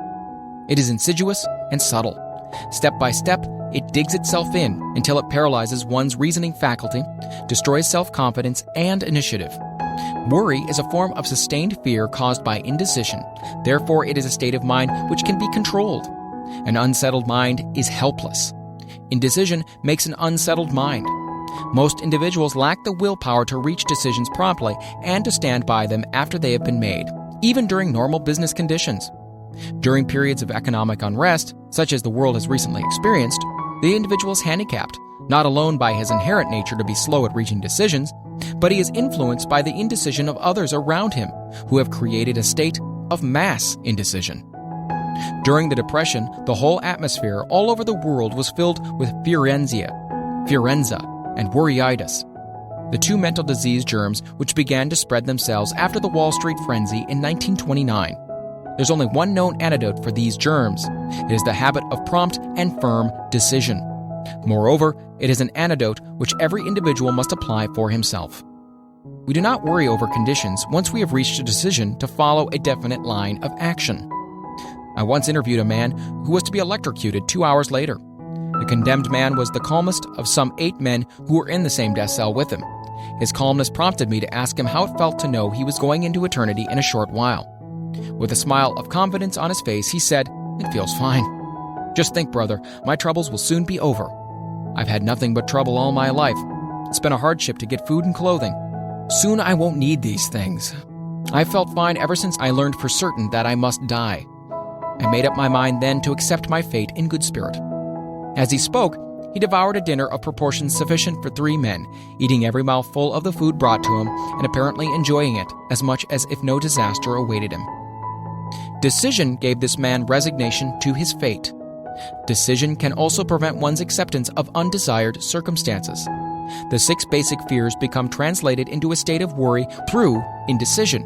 It is insidious and subtle. Step by step, it digs itself in until it paralyzes one's reasoning faculty, destroys self-confidence and initiative. Worry is a form of sustained fear caused by indecision. Therefore, it is a state of mind which can be controlled. An unsettled mind is helpless. Indecision makes an unsettled mind. Most individuals lack the willpower to reach decisions promptly and to stand by them after they have been made, even during normal business conditions. During periods of economic unrest, such as the world has recently experienced, the individual is handicapped, not alone by his inherent nature to be slow at reaching decisions, but he is influenced by the indecision of others around him, who have created a state of mass indecision. During the Depression, the whole atmosphere all over the world was filled with Fierenza, and worryitis, the two mental disease germs which began to spread themselves after the Wall Street frenzy in 1929. There's only one known antidote for these germs. It is the habit of prompt and firm decision. Moreover, it is an antidote which every individual must apply for himself. We do not worry over conditions once we have reached a decision to follow a definite line of action. I once interviewed a man who was to be electrocuted 2 hours later. The condemned man was the calmest of some 8 men who were in the same death cell with him. His calmness prompted me to ask him how it felt to know he was going into eternity in a short while. With a smile of confidence on his face, he said, "It feels fine. Just think, brother, my troubles will soon be over. I've had nothing but trouble all my life. It's been a hardship to get food and clothing. Soon I won't need these things. I felt fine ever since I learned for certain that I must die. I made up my mind then to accept my fate in good spirit." As he spoke, he devoured a dinner of proportions sufficient for 3 men, eating every mouthful of the food brought to him and apparently enjoying it as much as if no disaster awaited him. Decision gave this man resignation to his fate. Decision can also prevent one's acceptance of undesired circumstances. The 6 basic fears become translated into a state of worry through indecision.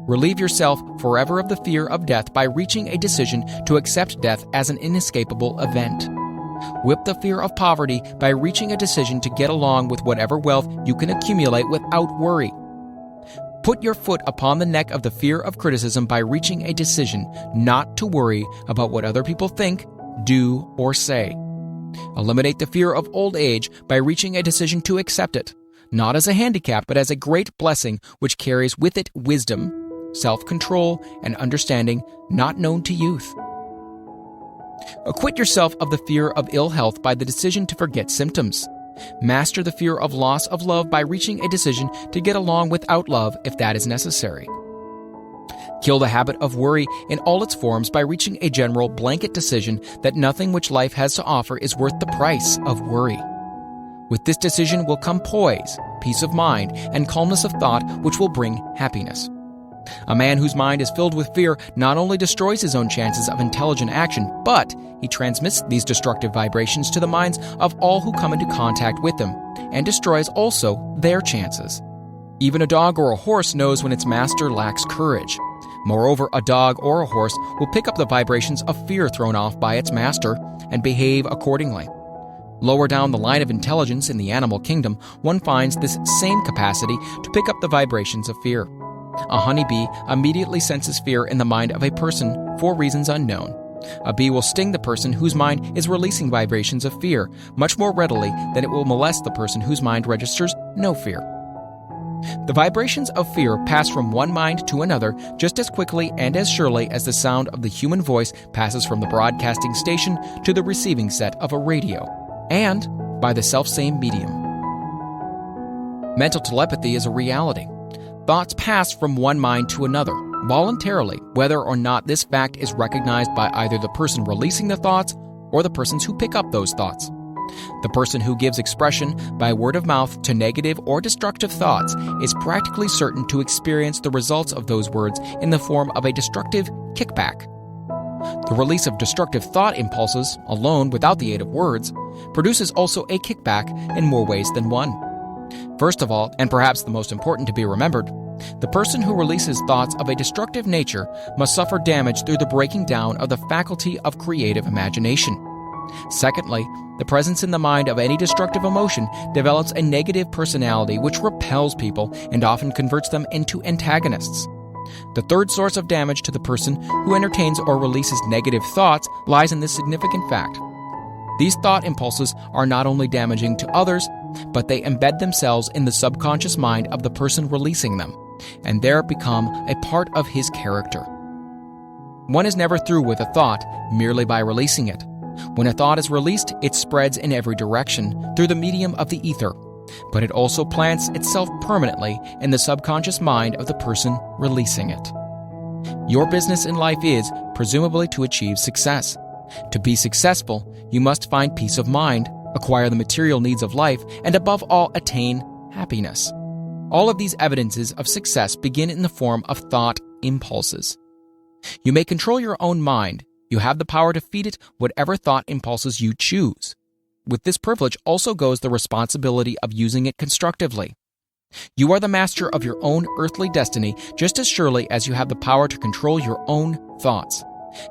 Relieve yourself forever of the fear of death by reaching a decision to accept death as an inescapable event. Whip the fear of poverty by reaching a decision to get along with whatever wealth you can accumulate without worry. Put your foot upon the neck of the fear of criticism by reaching a decision not to worry about what other people think, do, or say. Eliminate the fear of old age by reaching a decision to accept it, not as a handicap, but as a great blessing which carries with it wisdom, self-control, and understanding not known to youth. Acquit yourself of the fear of ill health by the decision to forget symptoms. Master the fear of loss of love by reaching a decision to get along without love if that is necessary. Kill the habit of worry in all its forms by reaching a general blanket decision that nothing which life has to offer is worth the price of worry. With this decision will come poise, peace of mind, and calmness of thought which will bring happiness. A man whose mind is filled with fear not only destroys his own chances of intelligent action, but he transmits these destructive vibrations to the minds of all who come into contact with them, and destroys also their chances. Even a dog or a horse knows when its master lacks courage. Moreover, a dog or a horse will pick up the vibrations of fear thrown off by its master and behave accordingly. Lower down the line of intelligence in the animal kingdom, one finds this same capacity to pick up the vibrations of fear. A honeybee immediately senses fear in the mind of a person for reasons unknown. A bee will sting the person whose mind is releasing vibrations of fear much more readily than it will molest the person whose mind registers no fear. The vibrations of fear pass from one mind to another just as quickly and as surely as the sound of the human voice passes from the broadcasting station to the receiving set of a radio, and by the selfsame medium. Mental telepathy is a reality. Thoughts pass from one mind to another, voluntarily, whether or not this fact is recognized by either the person releasing the thoughts or the persons who pick up those thoughts. The person who gives expression by word of mouth to negative or destructive thoughts is practically certain to experience the results of those words in the form of a destructive kickback. The release of destructive thought impulses, alone without the aid of words, produces also a kickback in more ways than one. First of all, and perhaps the most important to be remembered, the person who releases thoughts of a destructive nature must suffer damage through the breaking down of the faculty of creative imagination. Secondly, the presence in the mind of any destructive emotion develops a negative personality which repels people and often converts them into antagonists. The third source of damage to the person who entertains or releases negative thoughts lies in this significant fact. These thought impulses are not only damaging to others, but they embed themselves in the subconscious mind of the person releasing them, and there become a part of his character. One is never through with a thought merely by releasing it. When a thought is released, it spreads in every direction through the medium of the ether, but it also plants itself permanently in the subconscious mind of the person releasing it. Your business in life is, presumably, to achieve success. To be successful, you must find peace of mind, acquire the material needs of life, and above all, attain happiness. All of these evidences of success begin in the form of thought impulses. You may control your own mind. You have the power to feed it whatever thought impulses you choose. With this privilege also goes the responsibility of using it constructively. You are the master of your own earthly destiny just as surely as you have the power to control your own thoughts.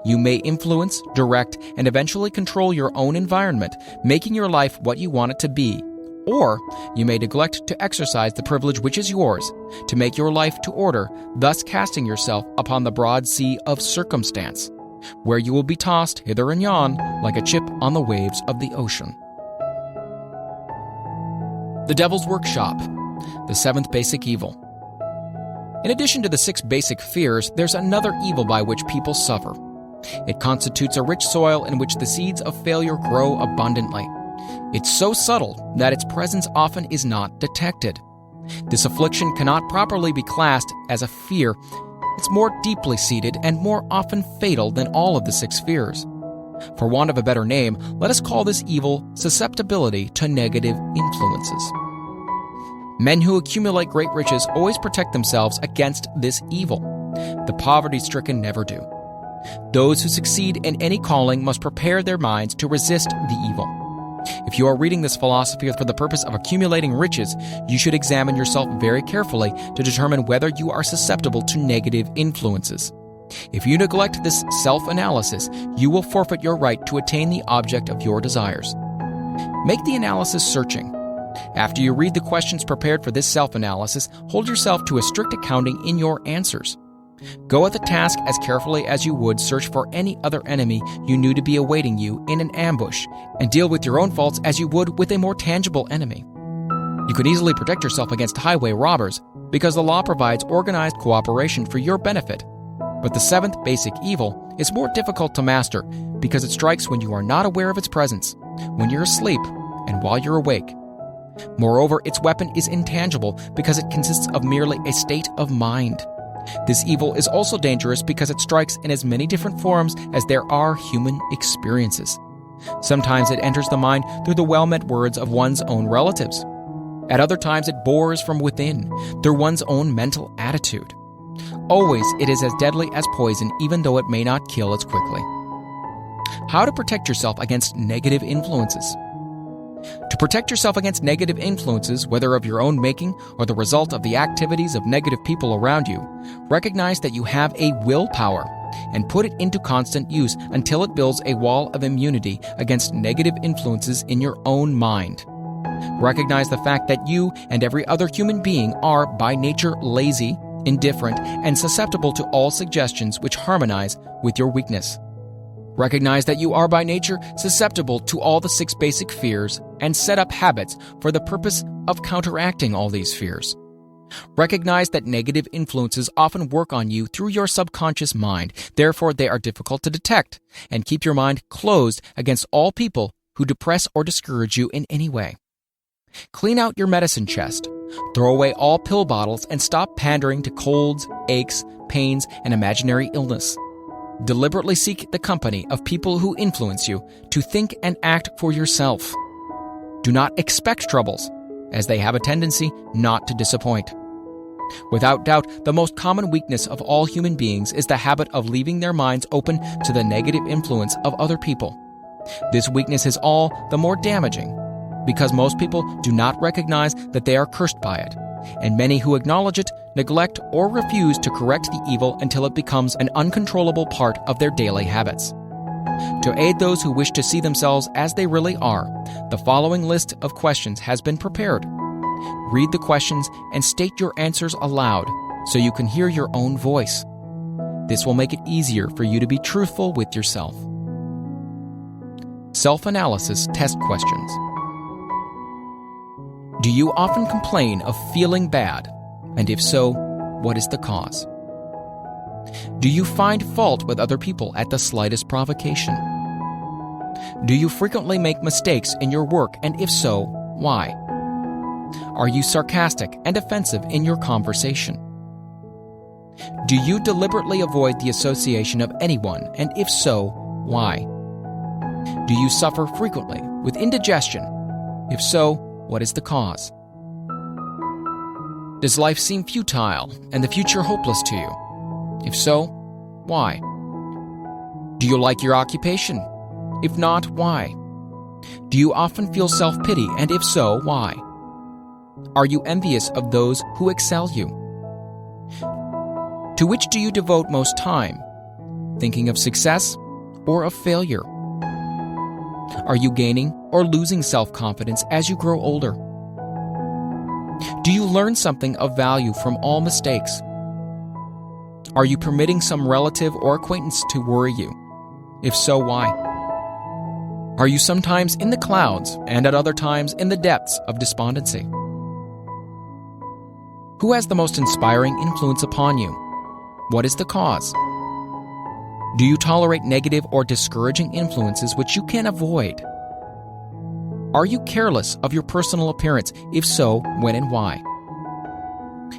You may influence, direct, and eventually control your own environment, making your life what you want it to be. Or you may neglect to exercise the privilege which is yours, to make your life to order, thus casting yourself upon the broad sea of circumstance, where you will be tossed hither and yon like a chip on the waves of the ocean. The Devil's Workshop, the seventh basic evil. In addition to the 6 basic fears, there's another evil by which people suffer. It constitutes a rich soil in which the seeds of failure grow abundantly. It's so subtle that its presence often is not detected. This affliction cannot properly be classed as a fear. It's more deeply seated and more often fatal than all of the 6 fears. For want of a better name, let us call this evil susceptibility to negative influences. Men who accumulate great riches always protect themselves against this evil. The poverty-stricken never do. Those who succeed in any calling must prepare their minds to resist the evil. If you are reading this philosophy for the purpose of accumulating riches, you should examine yourself very carefully to determine whether you are susceptible to negative influences. If you neglect this self-analysis, you will forfeit your right to attain the object of your desires. Make the analysis searching. After you read the questions prepared for this self-analysis, hold yourself to a strict accounting in your answers. Go at the task as carefully as you would search for any other enemy you knew to be awaiting you in an ambush, and deal with your own faults as you would with a more tangible enemy. You can easily protect yourself against highway robbers, because the law provides organized cooperation for your benefit. But the 7th basic evil is more difficult to master, because it strikes when you are not aware of its presence, when you're asleep, and while you're awake. Moreover, its weapon is intangible because it consists of merely a state of mind. This evil is also dangerous because it strikes in as many different forms as there are human experiences. Sometimes it enters the mind through the well-meant words of one's own relatives. At other times it bores from within, through one's own mental attitude. Always it is as deadly as poison, even though it may not kill as quickly. How to protect yourself against negative influences? To protect yourself against negative influences, whether of your own making or the result of the activities of negative people around you, recognize that you have a willpower and put it into constant use until it builds a wall of immunity against negative influences in your own mind. Recognize the fact that you and every other human being are, by nature, lazy, indifferent, and susceptible to all suggestions which harmonize with your weakness. Recognize that you are by nature susceptible to all the 6 basic fears and set up habits for the purpose of counteracting all these fears. Recognize that negative influences often work on you through your subconscious mind, therefore they are difficult to detect, and keep your mind closed against all people who depress or discourage you in any way. Clean out your medicine chest. Throw away all pill bottles and stop pandering to colds, aches, pains, and imaginary illness. Deliberately seek the company of people who influence you to think and act for yourself. Do not expect troubles, as they have a tendency not to disappoint. Without doubt, the most common weakness of all human beings is the habit of leaving their minds open to the negative influence of other people. This weakness is all the more damaging because most people do not recognize that they are cursed by it, and many who acknowledge it neglect or refuse to correct the evil until it becomes an uncontrollable part of their daily habits. To aid those who wish to see themselves as they really are, the following list of questions has been prepared. Read the questions and state your answers aloud so you can hear your own voice. This will make it easier for you to be truthful with yourself. Self-analysis test questions. Do you often complain of feeling bad? And if so, what is the cause? Do you find fault with other people at the slightest provocation? Do you frequently make mistakes in your work, and if so, why? Are you sarcastic and offensive in your conversation? Do you deliberately avoid the association of anyone, and if so, why? Do you suffer frequently with indigestion? If so, what is the cause? Does life seem futile and the future hopeless to you? If so, why? Do you like your occupation? If not, why? Do you often feel self-pity, and if so, why? Are you envious of those who excel you? To which do you devote most time? Thinking of success or of failure? Are you gaining or losing self-confidence as you grow older? Do you learn something of value from all mistakes? Are you permitting some relative or acquaintance to worry you? If so, why? Are you sometimes in the clouds and at other times in the depths of despondency? Who has the most inspiring influence upon you? What is the cause? Do you tolerate negative or discouraging influences which you can avoid? Are you careless of your personal appearance? If so, when and why?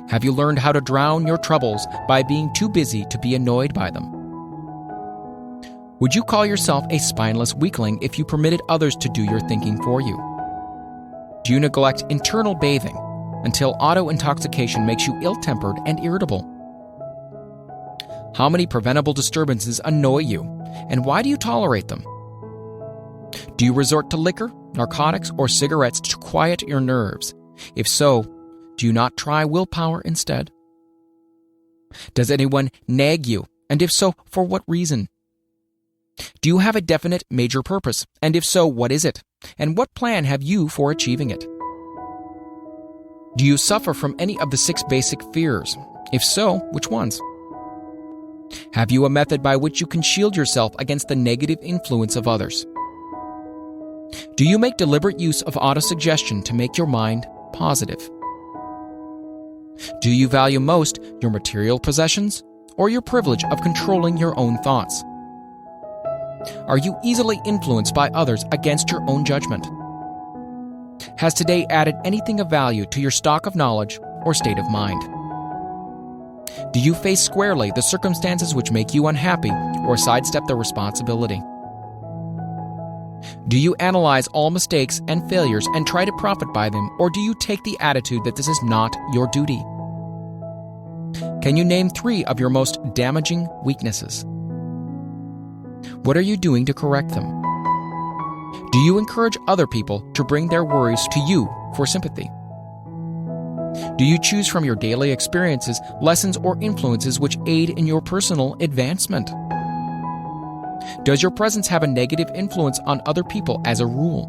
Have you learned how to drown your troubles by being too busy to be annoyed by them? Would you call yourself a spineless weakling if you permitted others to do your thinking for you? Do you neglect internal bathing until auto-intoxication makes you ill-tempered and irritable? How many preventable disturbances annoy you, and why do you tolerate them? Do you resort to liquor, narcotics, or cigarettes to quiet your nerves? If so, do you not try willpower instead? Does anyone nag you, and if so, for what reason? Do you have a definite major purpose, and if so, what is it? And what plan have you for achieving it? Do you suffer from any of the 6 basic fears? If so, which ones? Have you a method by which you can shield yourself against the negative influence of others? Do you make deliberate use of autosuggestion to make your mind positive? Do you value most your material possessions or your privilege of controlling your own thoughts? Are you easily influenced by others against your own judgment? Has today added anything of value to your stock of knowledge or state of mind? Do you face squarely the circumstances which make you unhappy or sidestep the responsibility? Do you analyze all mistakes and failures and try to profit by them, or do you take the attitude that this is not your duty? Can you name 3 of your most damaging weaknesses? What are you doing to correct them? Do you encourage other people to bring their worries to you for sympathy? Do you choose from your daily experiences lessons or influences which aid in your personal advancement? Does your presence have a negative influence on other people as a rule?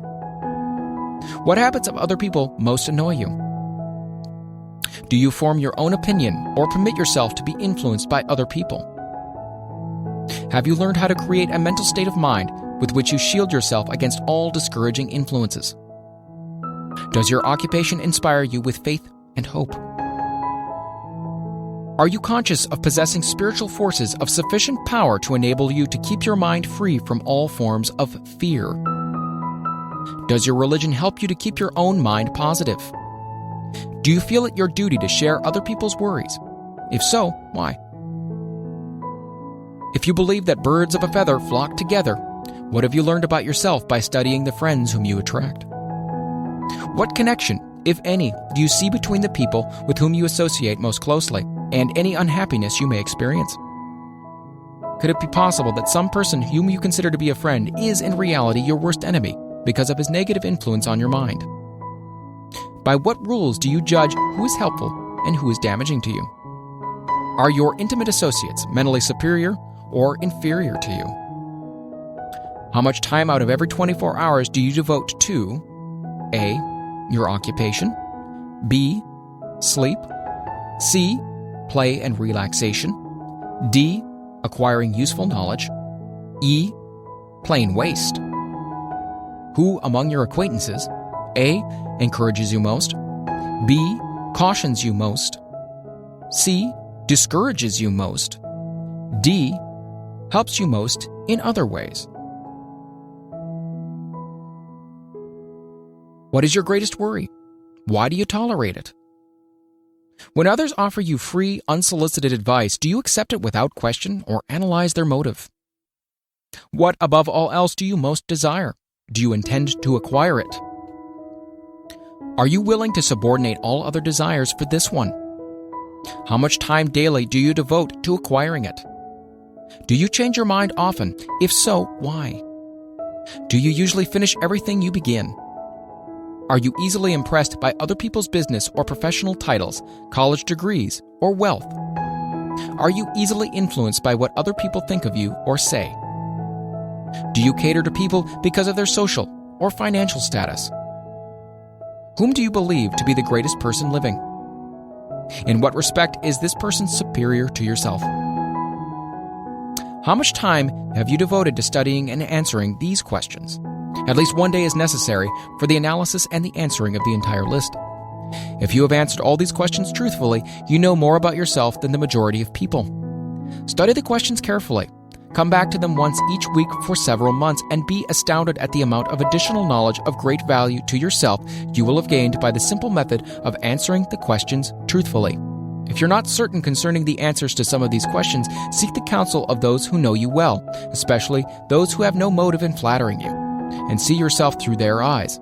What habits of other people most annoy you? Do you form your own opinion or permit yourself to be influenced by other people? Have you learned how to create a mental state of mind with which you shield yourself against all discouraging influences? Does your occupation inspire you with faith and hope? Are you conscious of possessing spiritual forces of sufficient power to enable you to keep your mind free from all forms of fear? Does your religion help you to keep your own mind positive? Do you feel it your duty to share other people's worries? If so, why? If you believe that birds of a feather flock together, what have you learned about yourself by studying the friends whom you attract? What connection, if any, do you see between the people with whom you associate most closely and any unhappiness you may experience? Could it be possible that some person whom you consider to be a friend is in reality your worst enemy because of his negative influence on your mind? By what rules do you judge who is helpful and who is damaging to you? Are your intimate associates mentally superior or inferior to you? How much time out of every 24 hours do you devote to A. Your occupation, B. Sleep, C. Play and relaxation, D. Acquiring useful knowledge, E. Plain waste? Who among your acquaintances A. Encourages you most, B. Cautions you most, C. Discourages you most, D. Helps you most in other ways? What is your greatest worry? Why do you tolerate it? When others offer you free, unsolicited advice, do you accept it without question or analyze their motive? What, above all else, do you most desire? Do you intend to acquire it? Are you willing to subordinate all other desires for this one? How much time daily do you devote to acquiring it? Do you change your mind often? If so, why? Do you usually finish everything you begin? Are you easily impressed by other people's business or professional titles, college degrees, or wealth? Are you easily influenced by what other people think of you or say? Do you cater to people because of their social or financial status? Whom do you believe to be the greatest person living? In what respect is this person superior to yourself? How much time have you devoted to studying and answering these questions? At least one day is necessary for the analysis and the answering of the entire list. If you have answered all these questions truthfully, you know more about yourself than the majority of people. Study the questions carefully. Come back to them once each week for several months and be astounded at the amount of additional knowledge of great value to yourself you will have gained by the simple method of answering the questions truthfully. If you're not certain concerning the answers to some of these questions, seek the counsel of those who know you well, especially those who have no motive in flattering you, and see yourself through their eyes.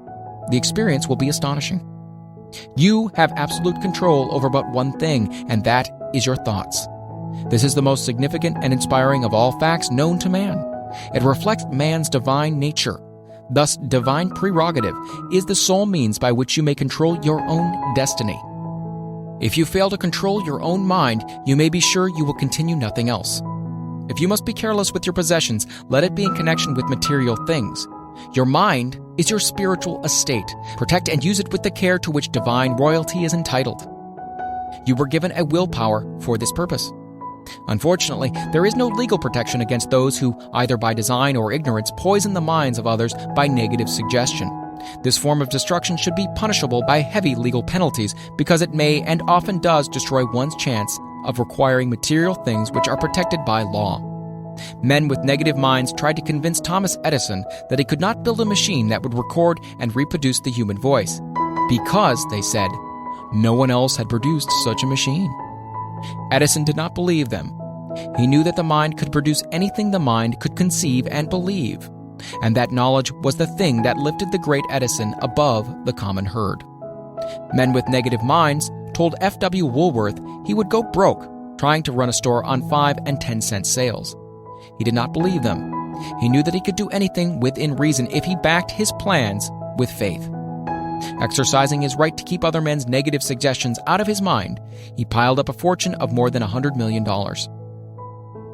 The experience will be astonishing. You have absolute control over but one thing, and that is your thoughts. This is the most significant and inspiring of all facts known to man. It reflects man's divine nature. Thus, divine prerogative is the sole means by which you may control your own destiny. If you fail to control your own mind, you may be sure you will continue nothing else. If you must be careless with your possessions, let it be in connection with material things. Your mind is your spiritual estate. Protect and use it with the care to which divine royalty is entitled. You were given a willpower for this purpose. Unfortunately, there is no legal protection against those who, either by design or ignorance, poison the minds of others by negative suggestion. This form of destruction should be punishable by heavy legal penalties because it may and often does destroy one's chance of requiring material things which are protected by law. Men with negative minds tried to convince Thomas Edison that he could not build a machine that would record and reproduce the human voice, because, they said, no one else had produced such a machine. Edison did not believe them. He knew that the mind could produce anything the mind could conceive and believe, and that knowledge was the thing that lifted the great Edison above the common herd. Men with negative minds told F.W. Woolworth he would go broke trying to run a store on 5 and 10 cent sales. He did not believe them. He knew that he could do anything within reason if he backed his plans with faith. Exercising his right to keep other men's negative suggestions out of his mind, he piled up a fortune of more than $100 million.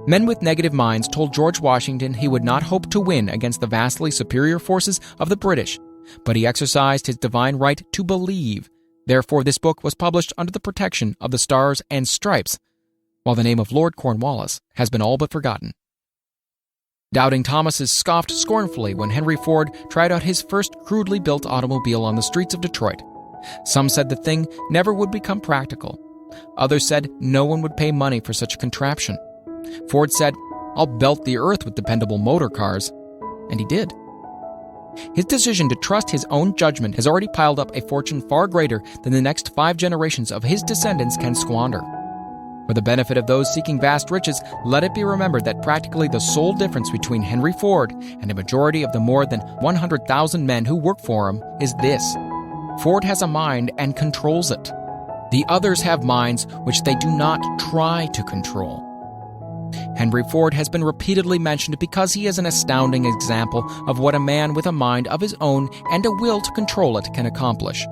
Men with negative minds told George Washington he would not hope to win against the vastly superior forces of the British, but he exercised his divine right to believe. Therefore, this book was published under the protection of the Stars and Stripes, while the name of Lord Cornwallis has been all but forgotten. Doubting Thomases scoffed scornfully when Henry Ford tried out his first crudely built automobile on the streets of Detroit. Some said the thing never would become practical. Others said no one would pay money for such a contraption. Ford said, "I'll belt the earth with dependable motor cars." And he did. His decision to trust his own judgment has already piled up a fortune far greater than the next 5 generations of his descendants can squander. For the benefit of those seeking vast riches, let it be remembered that practically the sole difference between Henry Ford and a majority of the more than 100,000 men who work for him is this: Ford has a mind and controls it. The others have minds which they do not try to control. Henry Ford has been repeatedly mentioned because he is an astounding example of what a man with a mind of his own and a will to control it can accomplish.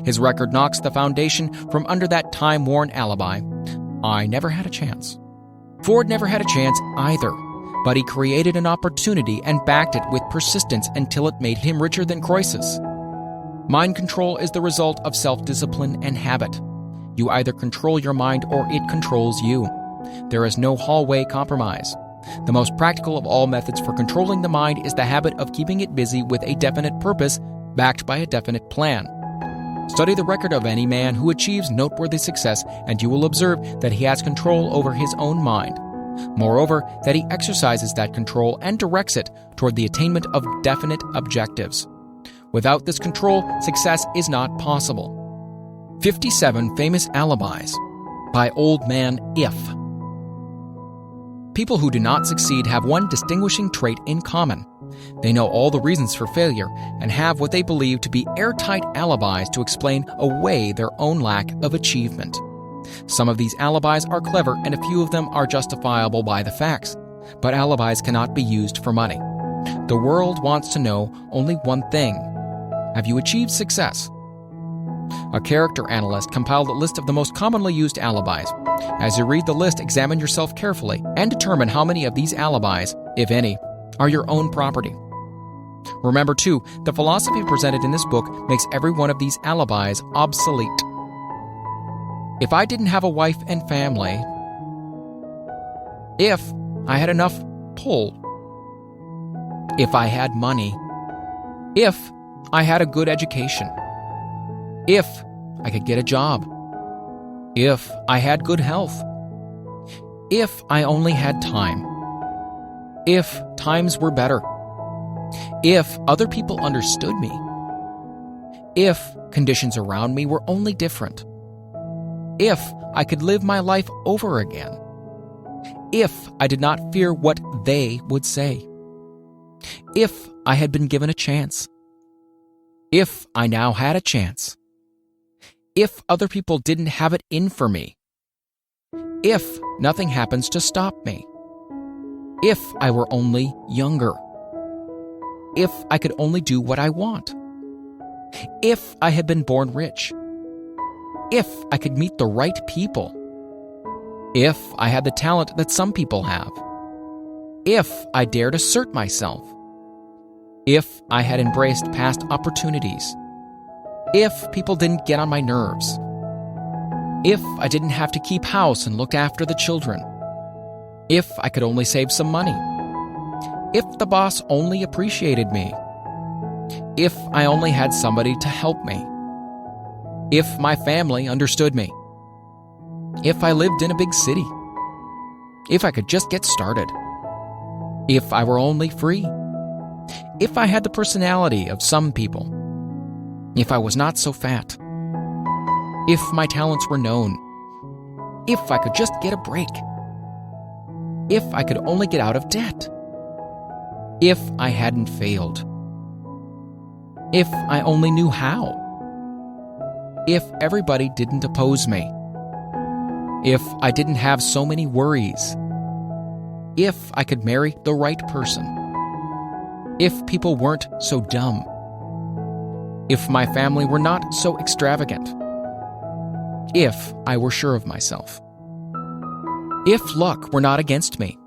His record knocks the foundation from under that time-worn alibi: "I never had a chance." Ford never had a chance either, but he created an opportunity and backed it with persistence until it made him richer than Croesus. Mind control is the result of self-discipline and habit. You either control your mind or it controls you. There is no hallway compromise. The most practical of all methods for controlling the mind is the habit of keeping it busy with a definite purpose, backed by a definite plan. Study the record of any man who achieves noteworthy success, and you will observe that he has control over his own mind. Moreover, that he exercises that control and directs it toward the attainment of definite objectives. Without this control, success is not possible. 57 Famous Alibis by Old Man If. People who do not succeed have one distinguishing trait in common. They know all the reasons for failure and have what they believe to be airtight alibis to explain away their own lack of achievement. Some of these alibis are clever and a few of them are justifiable by the facts, but alibis cannot be used for money. The world wants to know only one thing: have you achieved success? A character analyst compiled a list of the most commonly used alibis. As you read the list, examine yourself carefully and determine how many of these alibis, if any, are your own property. Remember, too, the philosophy presented in this book makes every one of these alibis obsolete. If I didn't have a wife and family, if I had enough pull, if I had money, if I had a good education, if I could get a job, if I had good health, if I only had time, if times were better, if other people understood me, if conditions around me were only different, if I could live my life over again, if I did not fear what they would say, if I had been given a chance, if I now had a chance, if other people didn't have it in for me, if nothing happens to stop me, if I were only younger, if I could only do what I want, if I had been born rich, if I could meet the right people, if I had the talent that some people have, if I dared assert myself, if I had embraced past opportunities, if people didn't get on my nerves, if I didn't have to keep house and look after the children, if I could only save some money, if the boss only appreciated me, if I only had somebody to help me, if my family understood me, if I lived in a big city, if I could just get started, if I were only free, if I had the personality of some people, if I was not so fat, if my talents were known, if I could just get a break, if I could only get out of debt, if I hadn't failed, if I only knew how, if everybody didn't oppose me, if I didn't have so many worries, if I could marry the right person, if people weren't so dumb, if my family were not so extravagant, if I were sure of myself, if luck were not against me,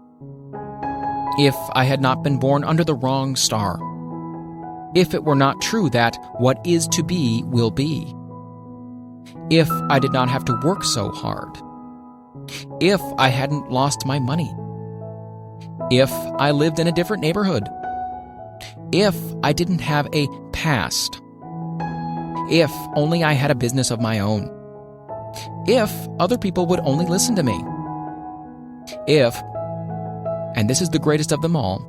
if I had not been born under the wrong star, if it were not true that what is to be will be, if I did not have to work so hard, if I hadn't lost my money, if I lived in a different neighborhood, if I didn't have a past, if only I had a business of my own, if other people would only listen to me. If, and this is the greatest of them all,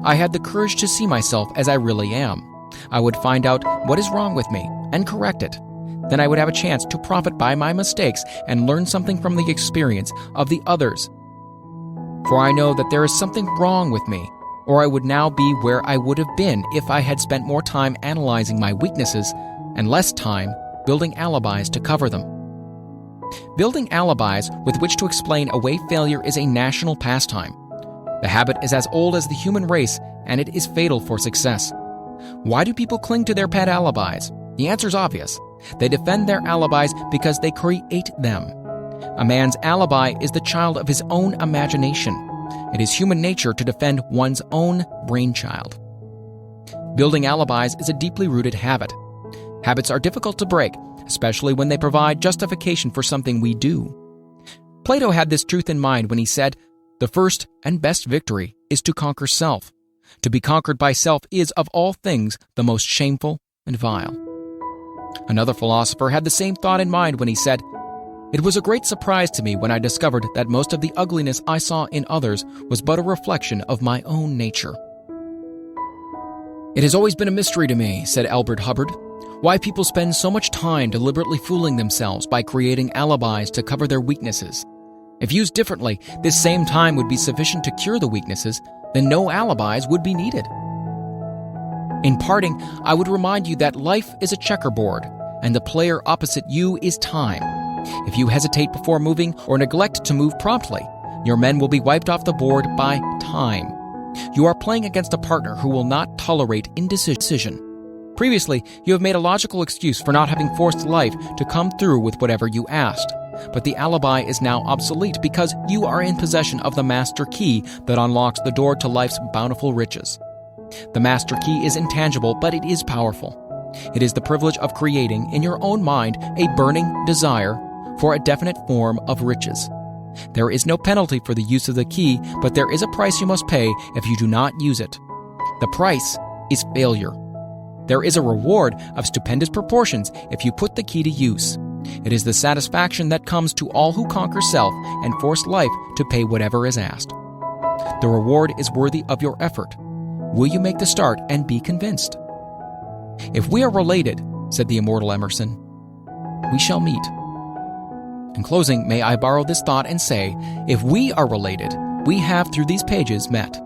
I had the courage to see myself as I really am, I would find out what is wrong with me and correct it. Then I would have a chance to profit by my mistakes and learn something from the experience of the others. For I know that there is something wrong with me, or I would now be where I would have been if I had spent more time analyzing my weaknesses and less time building alibis to cover them. Building alibis with which to explain away failure is a national pastime. The habit is as old as the human race, and it is fatal for success. Why do people cling to their pet alibis? The answer is obvious. They defend their alibis because they create them. A man's alibi is the child of his own imagination. It is human nature to defend one's own brainchild. Building alibis is a deeply rooted habit. Habits are difficult to break, especially when they provide justification for something we do. Plato had this truth in mind when he said, "The first and best victory is to conquer self. To be conquered by self is, of all things, the most shameful and vile." Another philosopher had the same thought in mind when he said, "It was a great surprise to me when I discovered that most of the ugliness I saw in others was but a reflection of my own nature." "It has always been a mystery to me," said Albert Hubbard, "why people spend so much time deliberately fooling themselves by creating alibis to cover their weaknesses. If used differently, this same time would be sufficient to cure the weaknesses, then no alibis would be needed." In parting, I would remind you that life is a checkerboard, and the player opposite you is time. If you hesitate before moving or neglect to move promptly, your men will be wiped off the board by time. You are playing against a partner who will not tolerate indecision. Previously, you have made a logical excuse for not having forced life to come through with whatever you asked. But the alibi is now obsolete because you are in possession of the master key that unlocks the door to life's bountiful riches. The master key is intangible, but it is powerful. It is the privilege of creating, in your own mind, a burning desire for a definite form of riches. There is no penalty for the use of the key, but there is a price you must pay if you do not use it. The price is failure. There is a reward of stupendous proportions if you put the key to use. It is the satisfaction that comes to all who conquer self and force life to pay whatever is asked. The reward is worthy of your effort. Will you make the start and be convinced? "If we are related," said the immortal Emerson, "we shall meet." In closing, may I borrow this thought and say, if we are related, we have through these pages met.